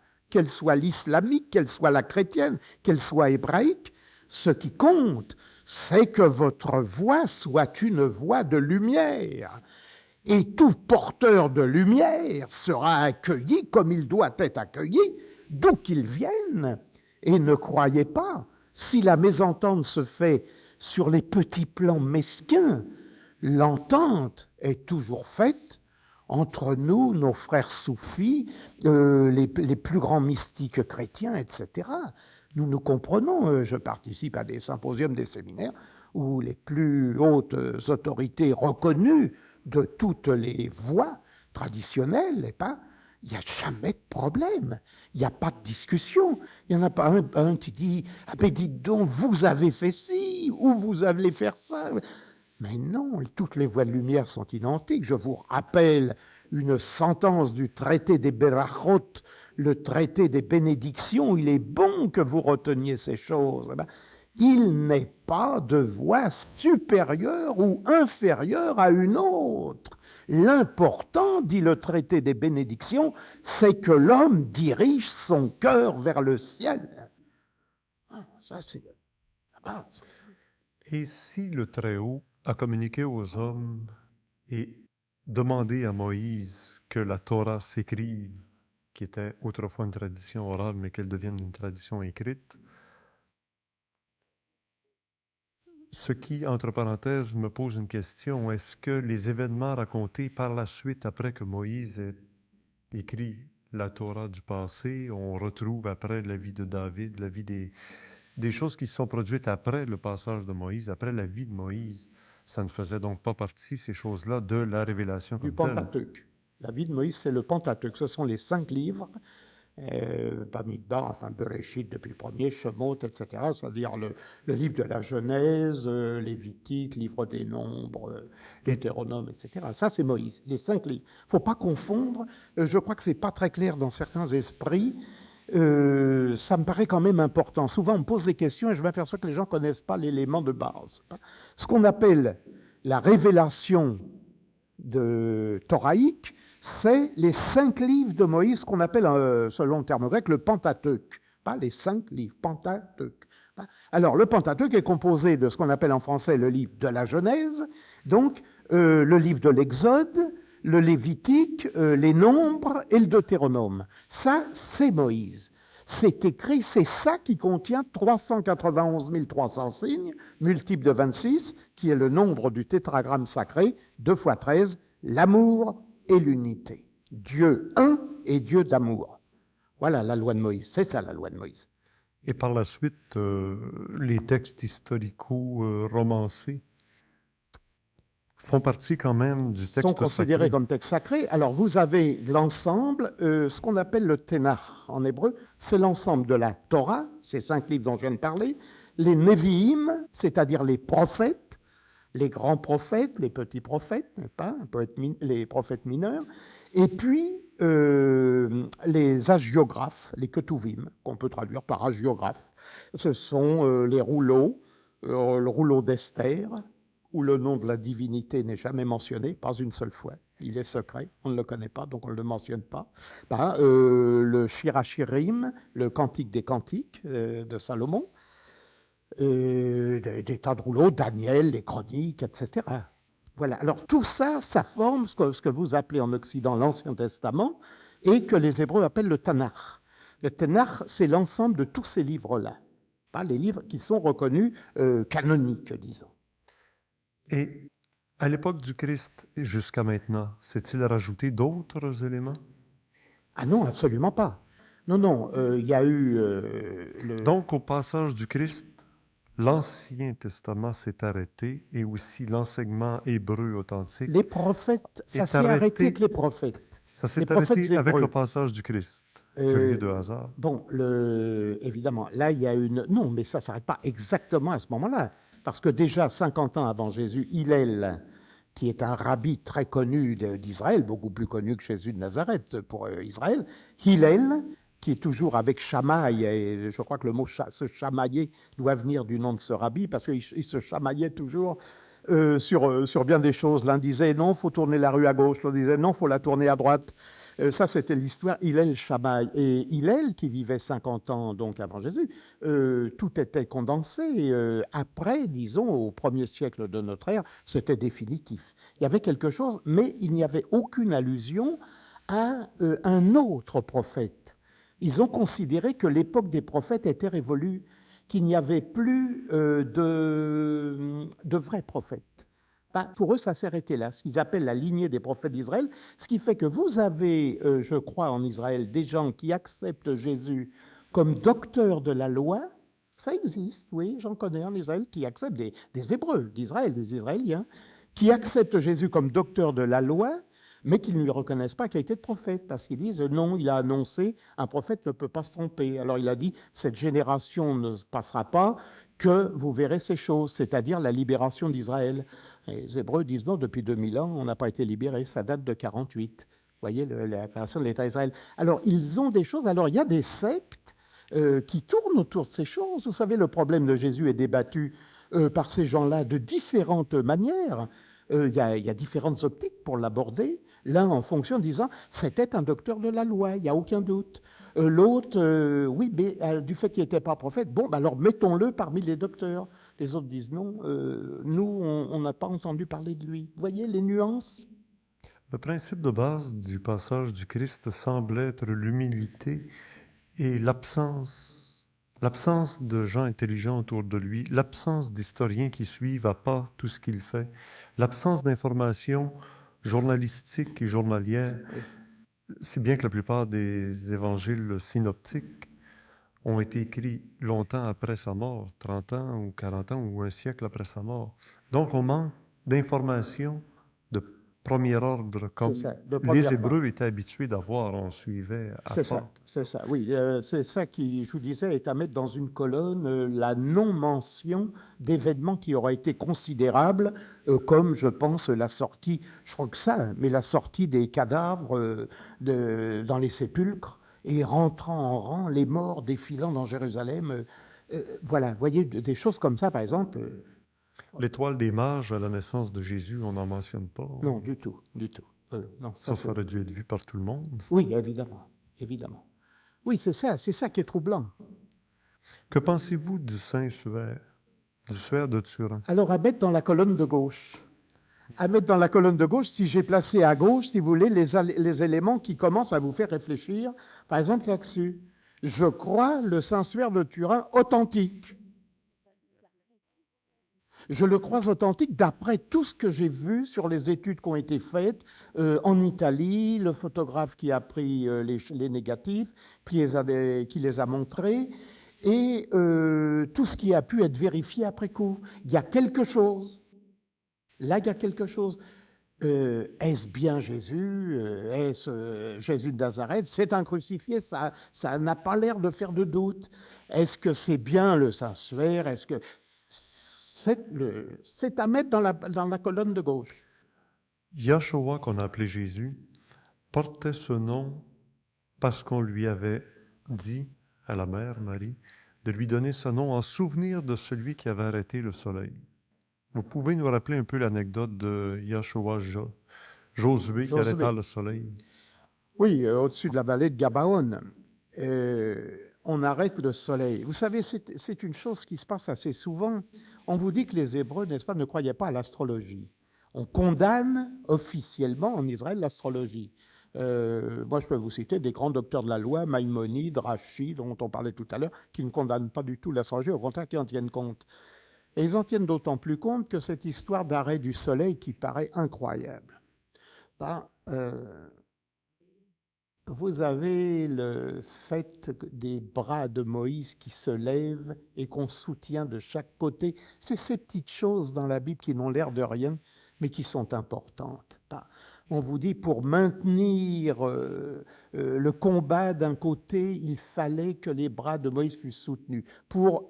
l'islamique, qu'elle soit la chrétienne, qu'elle soit hébraïque, ce qui compte, c'est que votre voix soit une voix de lumière. Et tout porteur de lumière sera accueilli comme il doit être accueilli, d'où qu'il vienne. Et ne croyez pas, si la mésentente se fait sur les petits plans mesquins, l'entente est toujours faite entre nous, nos frères soufis, les plus grands mystiques chrétiens, etc. Nous nous comprenons. Je participe à des symposiums, des séminaires, où les plus hautes autorités reconnues de toutes les voies traditionnelles, il n'y a jamais de problème, il n'y a pas de discussion. Il n'y en a pas un qui dit « Ah ben dites donc, vous avez fait ci, ou vous allez faire ça ». Mais non, toutes les voies de lumière sont identiques. Je vous rappelle une sentence du traité des Berachot, le traité des bénédictions. Il est bon que vous reteniez ces choses. Il n'est pas de voie supérieure ou inférieure à une autre. L'important, dit le traité des bénédictions, c'est que l'homme dirige son cœur vers le ciel. Ça, c'est la base.
Et si le Très-Haut a communiqué aux hommes et demandé à Moïse que la Torah s'écrive, qui était autrefois une tradition orale, mais qu'elle devienne une tradition écrite, ce qui, entre parenthèses, me pose une question. Est-ce que les événements racontés par la suite, après que Moïse ait écrit la Torah du passé, on retrouve après la vie de David, la vie des choses qui se sont produites après le passage de Moïse, après la vie de Moïse, ça ne faisait donc pas partie, ces choses-là, de la révélation
Du
comme telle.
Pentateuque. La vie de Moïse, c'est le Pentateuque. Ce sont les 5 livres, Bamidbar, enfin Bereshit depuis le premier, Shemot, etc., c'est-à-dire le livre de la Genèse, Lévitique, livre des Nombres, Deutéronome, etc. Ça, c'est Moïse, les 5 livres. Il ne faut pas confondre, je crois que ce n'est pas très clair dans certains esprits, ça me paraît quand même important. Souvent, on me pose des questions et je m'aperçois que les gens ne connaissent pas l'élément de base. Ce qu'on appelle la révélation thoraïque, c'est les 5 livres de Moïse qu'on appelle, selon le terme grec, le Pentateuque. Pas les 5 livres, Pentateuque. Alors, le Pentateuque est composé de ce qu'on appelle en français le livre de la Genèse, donc le livre de l'Exode, le Lévitique, les Nombres et le Deutéronome. Ça, c'est Moïse. C'est écrit, c'est ça qui contient 391 300 signes, multiples de 26, qui est le nombre du tétragramme sacré, 2 fois 13, l'amour et l'unité. Dieu un et Dieu d'amour. Voilà la loi de Moïse, c'est ça la loi de Moïse.
Et par la suite, les textes historico-romancés font partie quand même du texte sacré.
Sont considérés comme textes sacrés. Alors vous avez l'ensemble, ce qu'on appelle le Ténach en hébreu, c'est l'ensemble de la Torah, ces 5 livres dont je viens de parler, les Nevi'im, c'est-à-dire les prophètes, les grands prophètes, les petits prophètes, n'est-ce pas, les prophètes mineurs, et puis les hagiographes, les ketuvim, qu'on peut traduire par hagiographes. Ce sont les rouleaux, le rouleau d'Esther, où le nom de la divinité n'est jamais mentionné, pas une seule fois. Il est secret, on ne le connaît pas, donc on ne le mentionne pas. Le Shirachirim, le Cantique des Cantiques de Salomon, des tas de rouleaux, Daniel, les chroniques, etc. Voilà. Alors tout ça, ça forme ce que vous appelez en Occident l'Ancien Testament et que les Hébreux appellent le Tanakh. Le Tanakh, c'est l'ensemble de tous ces livres-là, pas les livres qui sont reconnus canoniques, disons.
Et à l'époque du Christ jusqu'à maintenant, s'est-il rajouté d'autres éléments?
Ah non, absolument pas. Non, il y a eu...
Donc, au passage du Christ, l'Ancien Testament s'est arrêté et aussi l'enseignement hébreu authentique.
Les prophètes, ça s'est arrêté avec les prophètes.
Ça s'est arrêté avec le passage du Christ. Curieux de hasard.
Bon, évidemment, là, il y a une... Non, mais ça ne s'arrête pas exactement à ce moment-là. Parce que déjà, 50 ans avant Jésus, Hillel, qui est un rabbi très connu d'Israël, beaucoup plus connu que Jésus de Nazareth pour Israël, Hillel qui est toujours avec chamaille, et je crois que le mot se chamailler doit venir du nom de ce rabbi, parce qu'il se chamaillait toujours sur bien des choses. L'un disait non, il faut tourner la rue à gauche, l'autre disait non, il faut la tourner à droite. Ça, c'était l'histoire Hillel Shammai. Et Hillel, qui vivait 50 ans donc avant Jésus, tout était condensé. Après, disons, au 1er siècle de notre ère, c'était définitif. Il y avait quelque chose, mais il n'y avait aucune allusion à un autre prophète. Ils ont considéré que l'époque des prophètes était révolue, qu'il n'y avait plus de vrais prophètes. Pour eux, ça s'est arrêté là, ce qu'ils appellent la lignée des prophètes d'Israël, ce qui fait que vous avez, je crois, en Israël, des gens qui acceptent Jésus comme docteur de la loi. Ça existe, oui, j'en connais en Israël qui acceptent des Hébreux d'Israël, des Israéliens, qui acceptent Jésus comme docteur de la loi, mais qui ne lui reconnaissent pas qualité de prophète, parce qu'ils disent non, il a annoncé, un prophète ne peut pas se tromper. Alors il a dit, cette génération ne passera pas, que vous verrez ces choses, c'est-à-dire la libération d'Israël. Les Hébreux disent non, depuis 2000 ans, on n'a pas été libérés, ça date de 48. Vous voyez, la création de l'État d'Israël. Alors ils ont des choses, alors il y a des sectes qui tournent autour de ces choses. Vous savez, le problème de Jésus est débattu par ces gens-là de différentes manières. Il y a différentes optiques pour l'aborder. L'un en fonction disant c'était un docteur de la loi, il n'y a aucun doute. L'autre, oui, mais du fait qu'il n'était pas prophète, bon, alors mettons-le parmi les docteurs. Les autres disent non, nous, on n'a pas entendu parler de lui. Vous voyez les nuances?
Le principe de base du passage du Christ semble être l'humilité et l'absence de gens intelligents autour de lui, l'absence d'historiens qui suivent à pas tout ce qu'il fait, l'absence d'informations journalistiques et journalières, si bien que la plupart des évangiles synoptiques ont été écrits longtemps après sa mort, 30 ans ou 40 ans ou un siècle après sa mort. Donc on manque d'informations de premier ordre, comme les Hébreux étaient habitués d'avoir, on suivait à pas.
C'est ça, oui. C'est ça qui, je vous disais, est à mettre dans une colonne la non-mention d'événements qui auraient été considérables, comme, je pense, la sortie, je crois que ça, mais la sortie des cadavres dans les sépulcres, et rentrant en rang, les morts défilant dans Jérusalem. Voilà, vous voyez, des choses comme ça, par exemple.
L'étoile des mages à la naissance de Jésus, on n'en mentionne pas.
Non, du tout, du tout. Non,
ça aurait dû être vu par tout le monde.
Oui, évidemment, évidemment. Oui, c'est ça qui est troublant.
Que pensez-vous du Saint-Suaire, du Suaire de Turin?
Alors, à mettre dans la colonne de gauche. À mettre dans la colonne de gauche, si j'ai placé à gauche, si vous voulez, les éléments qui commencent à vous faire réfléchir, par exemple là-dessus. Je crois le Saint-Suaire de Turin authentique. Je le crois authentique d'après tout ce que j'ai vu sur les études qui ont été faites en Italie, le photographe qui a pris les négatifs, qui les a montrés, et tout ce qui a pu être vérifié après coup. Il y a quelque chose. Là, il y a quelque chose. Est-ce bien Jésus? Est-ce Jésus de Nazareth? C'est un crucifié, ça n'a pas l'air de faire de doute. Est-ce que c'est bien le Saint-Suaire? Est-ce que c'est à mettre dans la colonne de gauche?
Yahshua, qu'on a appelé Jésus, portait ce nom parce qu'on lui avait dit à la mère Marie de lui donner ce nom en souvenir de celui qui avait arrêté le soleil. Vous pouvez nous rappeler un peu l'anecdote de Yahshua, Josué qui arrêta le soleil?
Oui, au-dessus de la vallée de Gabaon. On arrête le soleil. Vous savez, c'est une chose qui se passe assez souvent. On vous dit que les Hébreux, n'est-ce pas, ne croyaient pas à l'astrologie. On condamne officiellement en Israël l'astrologie. Moi, je peux vous citer des grands docteurs de la loi, Maïmonide, Rachi, dont on parlait tout à l'heure, qui ne condamnent pas du tout l'astrologie, au contraire, qui en tiennent compte. Et ils en tiennent d'autant plus compte que cette histoire d'arrêt du soleil qui paraît incroyable. Vous avez le fait des bras de Moïse qui se lèvent et qu'on soutient de chaque côté. C'est ces petites choses dans la Bible qui n'ont l'air de rien, mais qui sont importantes. On vous dit, pour maintenir le combat d'un côté, il fallait que les bras de Moïse fussent soutenus. Pour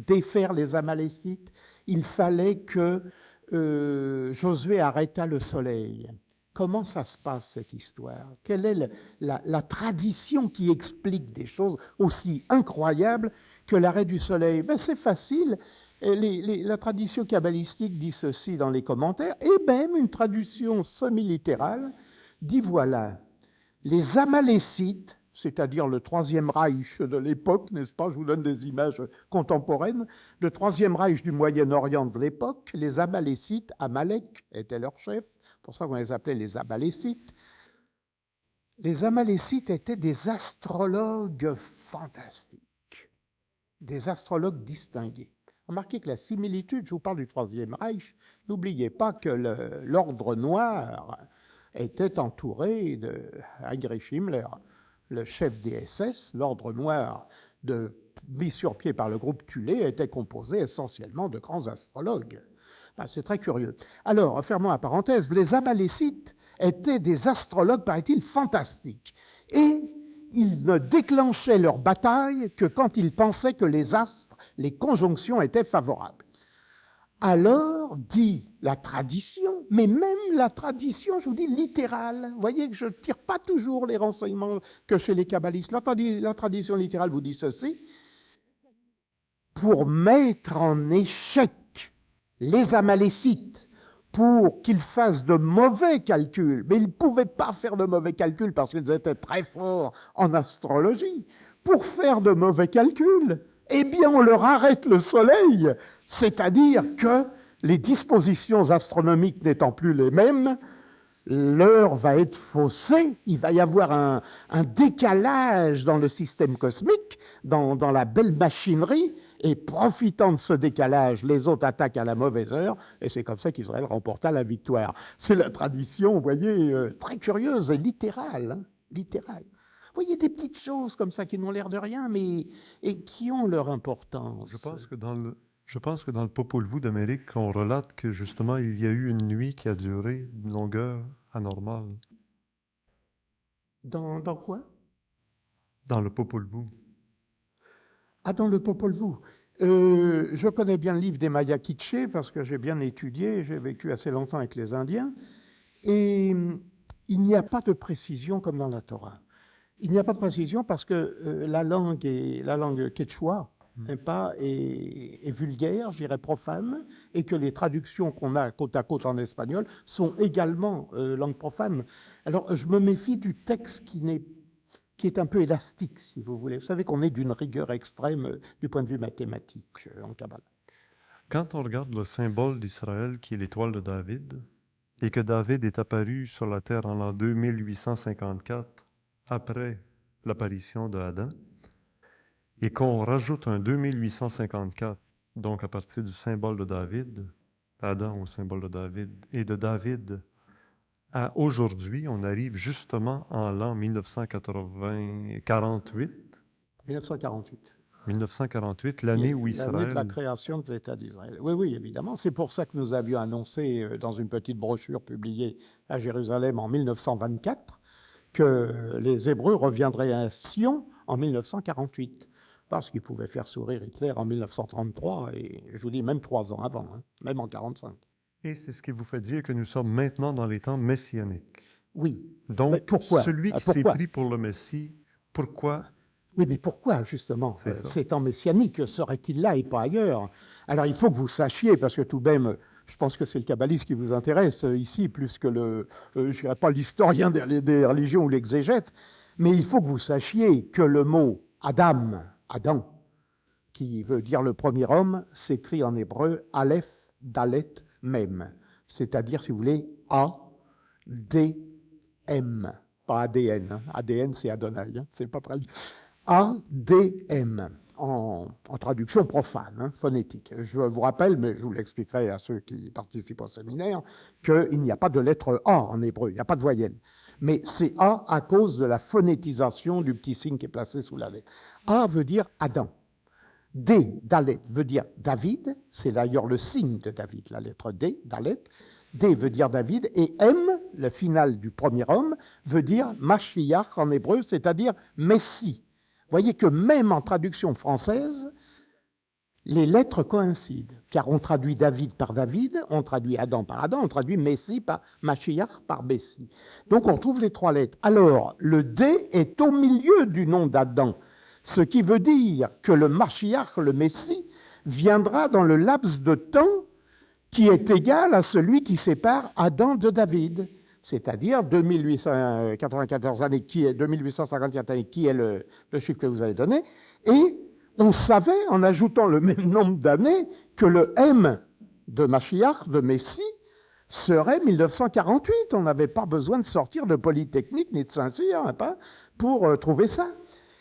défaire les Amalécites, il fallait que Josué arrêtât le soleil. Comment ça se passe, cette histoire? Quelle est la tradition qui explique des choses aussi incroyables que l'arrêt du soleil? Ben, c'est facile. La tradition kabbalistique dit ceci dans les commentaires, et même une traduction semi-littérale dit voilà, les Amalécites, c'est-à-dire le Troisième Reich de l'époque, n'est-ce pas? Je vous donne des images contemporaines. Le Troisième Reich du Moyen-Orient de l'époque, les Amalécites, Amalek était leur chef, c'est pour ça qu'on les appelait les Amalécites. Les Amalécites étaient des astrologues fantastiques, des astrologues distingués. Remarquez que la similitude, je vous parle du Troisième Reich, n'oubliez pas que l'ordre noir était entouré de Heinrich Himmler, le chef des SS, l'ordre noir mis sur pied par le groupe Thulé, était composé essentiellement de grands astrologues. Ben, c'est très curieux. Alors, fermons la parenthèse, les Amalécites étaient des astrologues, paraît-il, fantastiques. Et ils ne déclenchaient leur bataille que quand ils pensaient que les astres, les conjonctions étaient favorables. Alors, dit la tradition, mais même la tradition, je vous dis, littérale. Vous voyez que je ne tire pas toujours les renseignements que chez les kabbalistes. La tradition littérale vous dit ceci. Pour mettre en échec les Amalécites, pour qu'ils fassent de mauvais calculs, mais ils ne pouvaient pas faire de mauvais calculs parce qu'ils étaient très forts en astrologie, pour faire de mauvais calculs, eh bien, on leur arrête le soleil, c'est-à-dire que les dispositions astronomiques n'étant plus les mêmes, l'heure va être faussée, il va y avoir un décalage dans le système cosmique, dans la belle machinerie, et profitant de ce décalage, les autres attaquent à la mauvaise heure, et c'est comme ça qu'Israël remporta la victoire. C'est la tradition, vous voyez, très curieuse et littérale, hein, littérale. Vous voyez, des petites choses comme ça qui n'ont l'air de rien, mais et qui ont leur importance.
Je pense que dans le Popol Vuh d'Amérique, on relate que justement, il y a eu une nuit qui a duré une longueur anormale.
Dans quoi?
Dans le Popol Vuh.
Ah, dans le Popol Vuh. Je connais bien le livre des Maya Kitché parce que j'ai bien étudié, j'ai vécu assez longtemps avec les Indiens, et il n'y a pas de précision comme dans la Torah. Il n'y a pas de précision parce que la langue quechua est vulgaire, je dirais profane, et que les traductions qu'on a côte à côte en espagnol sont également langue profane. Alors, je me méfie du texte qui est un peu élastique, si vous voulez. Vous savez qu'on est d'une rigueur extrême du point de vue mathématique en Kabbalah.
Quand on regarde le symbole d'Israël, qui est l'étoile de David, et que David est apparu sur la terre en l'an 2854, après l'apparition de Adam, et qu'on rajoute un 2854, donc à partir du symbole de David, Adam au symbole de David, et de David à aujourd'hui, on arrive justement en l'an 1948. 1948, l'année où Israël...
L'année de la création de l'État d'Israël. Oui, oui, évidemment. C'est pour ça que nous avions annoncé dans une petite brochure publiée à Jérusalem en 1924 que les Hébreux reviendraient à Sion en 1948, parce qu'ils pouvaient faire sourire Hitler en 1933, et je vous dis même 3 ans avant, hein, même en 1945.
Et c'est ce qui vous fait dire que nous sommes maintenant dans les temps messianiques.
Oui.
Donc,
mais pourquoi?
Celui qui s'est pris pour le Messie, pourquoi?
Oui, mais pourquoi, justement, ces temps messianiques serait-il là et pas ailleurs? Alors, il faut que vous sachiez, parce que tout de même, je pense que c'est le kabbaliste qui vous intéresse ici, plus que je dirais pas l'historien des religions ou l'exégète, mais il faut que vous sachiez que le mot Adam, qui veut dire le premier homme, s'écrit en hébreu Aleph, Dalet, Mem, c'est-à-dire, si vous voulez, A-D-M, pas ADN. Hein. ADN, c'est Adonai, hein. C'est pas près. A-D-M, en traduction profane, hein, phonétique. Je vous rappelle, mais je vous l'expliquerai à ceux qui participent au séminaire, qu'il n'y a pas de lettre A en hébreu, il n'y a pas de voyelle. Mais c'est A à cause de la phonétisation du petit signe qui est placé sous la lettre. A veut dire Adam. D, Dalet, veut dire David, c'est d'ailleurs le signe de David, la lettre D, Dalet. D veut dire David, et M, le final du premier homme, veut dire Mashiach en hébreu, c'est-à-dire Messie. Vous voyez que même en traduction française, les lettres coïncident, car on traduit David par David, on traduit Adam par Adam, on traduit Messie par Mashiach par Messie. Donc on retrouve les 3 lettres. Alors, le D est au milieu du nom d'Adam, ce qui veut dire que le Mashiach, le Messie, viendra dans le laps de temps qui est égal à celui qui sépare Adam de David, c'est-à-dire 2894 années, 2854 années, qui est le chiffre que vous avez donné, et on savait, en ajoutant le même nombre d'années, que le M de Mashiach, de Messie, serait 1948. On n'avait pas besoin de sortir de Polytechnique ni de Saint-Cyr pour trouver ça.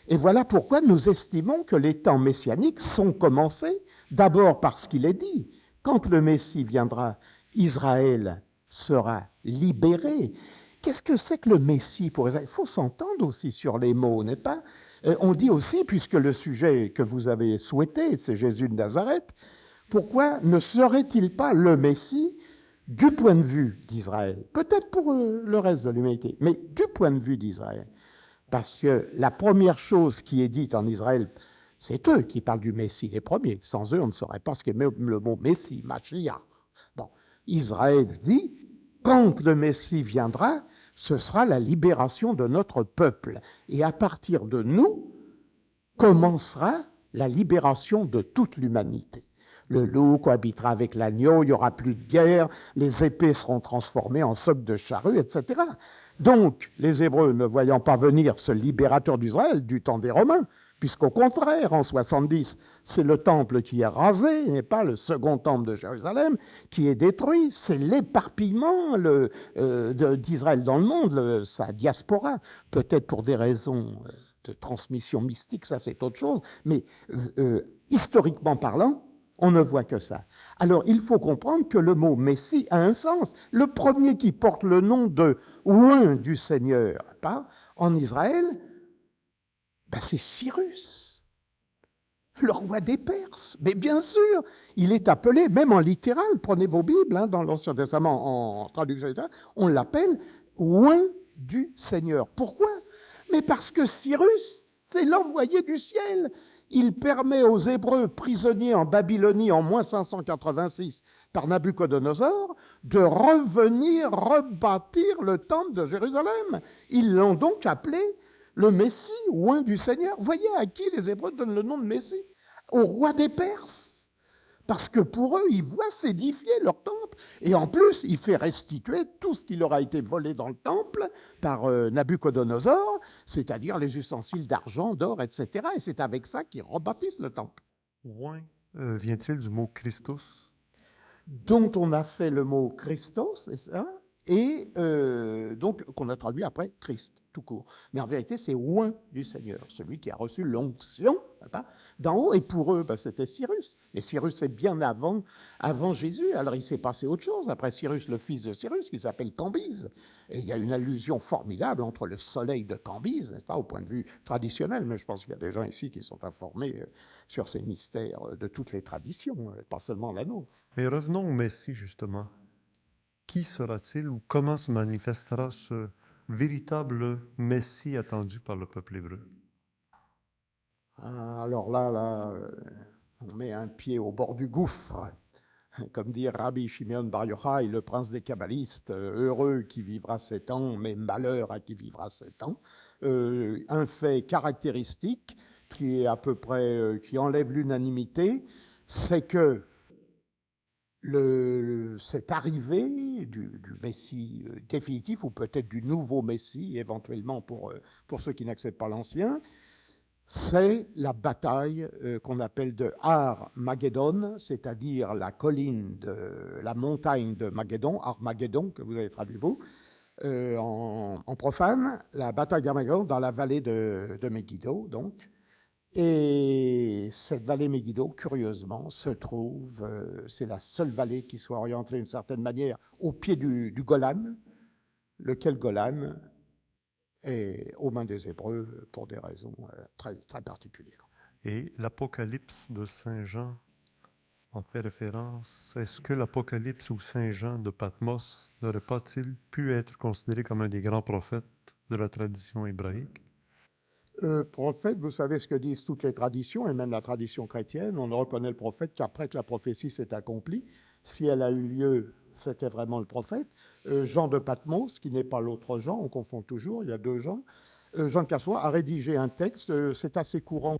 Et voilà pourquoi nous estimons que les temps messianiques sont commencés, d'abord parce qu'il est dit, quand le Messie viendra, Israël sera libéré. Qu'est-ce que c'est que le Messie pour Israël? Il faut s'entendre aussi sur les mots, n'est-ce pas? On dit aussi, puisque le sujet que vous avez souhaité, c'est Jésus de Nazareth, pourquoi ne serait-il pas le Messie du point de vue d'Israël? Peut-être pour le reste de l'humanité, mais du point de vue d'Israël. Parce que la première chose qui est dite en Israël, c'est eux qui parlent du Messie, les premiers. Sans eux, on ne saurait pas ce qu'est le mot Messie, Mashiach. Bon, Israël dit, quand le Messie viendra, ce sera la libération de notre peuple. Et à partir de nous, commencera la libération de toute l'humanité. Le loup cohabitera avec l'agneau, il n'y aura plus de guerre, les épées seront transformées en socs de charrue, etc. Donc, les Hébreux, ne voyant pas venir ce libérateur d'Israël du temps des Romains, puisqu'au contraire, en 70, c'est le temple qui est rasé, n'est pas le second temple de Jérusalem qui est détruit, c'est l'éparpillement d'Israël dans le monde, sa diaspora, peut-être pour des raisons de transmission mystique, ça c'est autre chose, mais historiquement parlant, on ne voit que ça. Alors, il faut comprendre que le mot Messie a un sens. Le premier qui porte le nom de Oint du Seigneur en Israël, c'est Cyrus, le roi des Perses. Mais bien sûr, il est appelé, même en littéral, prenez vos Bibles, dans l'Ancien Testament, en traduction littérale, on l'appelle Oint du Seigneur. Pourquoi? Mais parce que Cyrus, c'est l'envoyé du ciel. Il permet aux Hébreux prisonniers en Babylonie en moins 586 par Nabuchodonosor de revenir rebâtir le temple de Jérusalem. Ils l'ont donc appelé le Messie, oint du Seigneur. Voyez à qui les Hébreux donnent le nom de Messie? Au roi des Perses. Parce que pour eux, ils voient s'édifier leur temple. Et en plus, il fait restituer tout ce qui leur a été volé dans le temple par Nabuchodonosor, c'est-à-dire les ustensiles d'argent, d'or, etc. Et c'est avec ça qu'ils rebâtissent le temple.
Oint vient-il du mot Christus?
Dont on a fait le mot Christos, c'est ça, et donc qu'on a traduit après Christ, tout court. Mais en vérité, c'est oint du Seigneur, celui qui a reçu l'onction d'en haut. Et pour eux, c'était Cyrus. Et Cyrus, c'est bien avant Jésus. Alors il s'est passé autre chose. Après Cyrus, le fils de Cyrus, qui s'appelle Cambyse. Et il y a une allusion formidable entre le soleil de Cambyse, n'est-ce pas, au point de vue traditionnel. Mais je pense qu'il y a des gens ici qui sont informés sur ces mystères de toutes les traditions, pas seulement la nôtre.
Mais revenons au Messie, justement. Qui sera-t-il ou comment se manifestera ce véritable Messie attendu par le peuple hébreu?
Alors là, on met un pied au bord du gouffre. Comme dit Rabbi Shimon Bar Yochai, le prince des kabbalistes, heureux qui vivra 7 ans, mais malheur à qui vivra 7 ans. Un fait caractéristique qui est à peu près, qui enlève l'unanimité, c'est que cette arrivée du Messie définitif, ou peut-être du nouveau Messie, éventuellement pour ceux qui n'acceptent pas l'ancien, c'est la bataille qu'on appelle de Har Maggédon, c'est-à-dire la colline la montagne de Maggédon, Armageddon, que vous avez traduit vous, en profane, la bataille d'Armageddon dans la vallée de Megiddo, donc. Et cette vallée Megiddo, curieusement, se trouve, c'est la seule vallée qui soit orientée d'une certaine manière au pied du Golan, lequel Golan est aux mains des Hébreux pour des raisons très, très particulières.
Et l'Apocalypse de Saint Jean en fait référence. Est-ce que l'Apocalypse ou Saint Jean de Patmos n'aurait pas-il pu être considéré comme un des grands prophètes de la tradition hébraïque?
Prophète, vous savez ce que disent toutes les traditions, et même la tradition chrétienne, on ne reconnaît le prophète qu'après que la prophétie s'est accomplie. Si elle a eu lieu, c'était vraiment le prophète. Jean de Patmos, qui n'est pas l'autre Jean, on confond toujours, il y a deux Jean. Jean de Cassois a rédigé un texte, c'est assez courant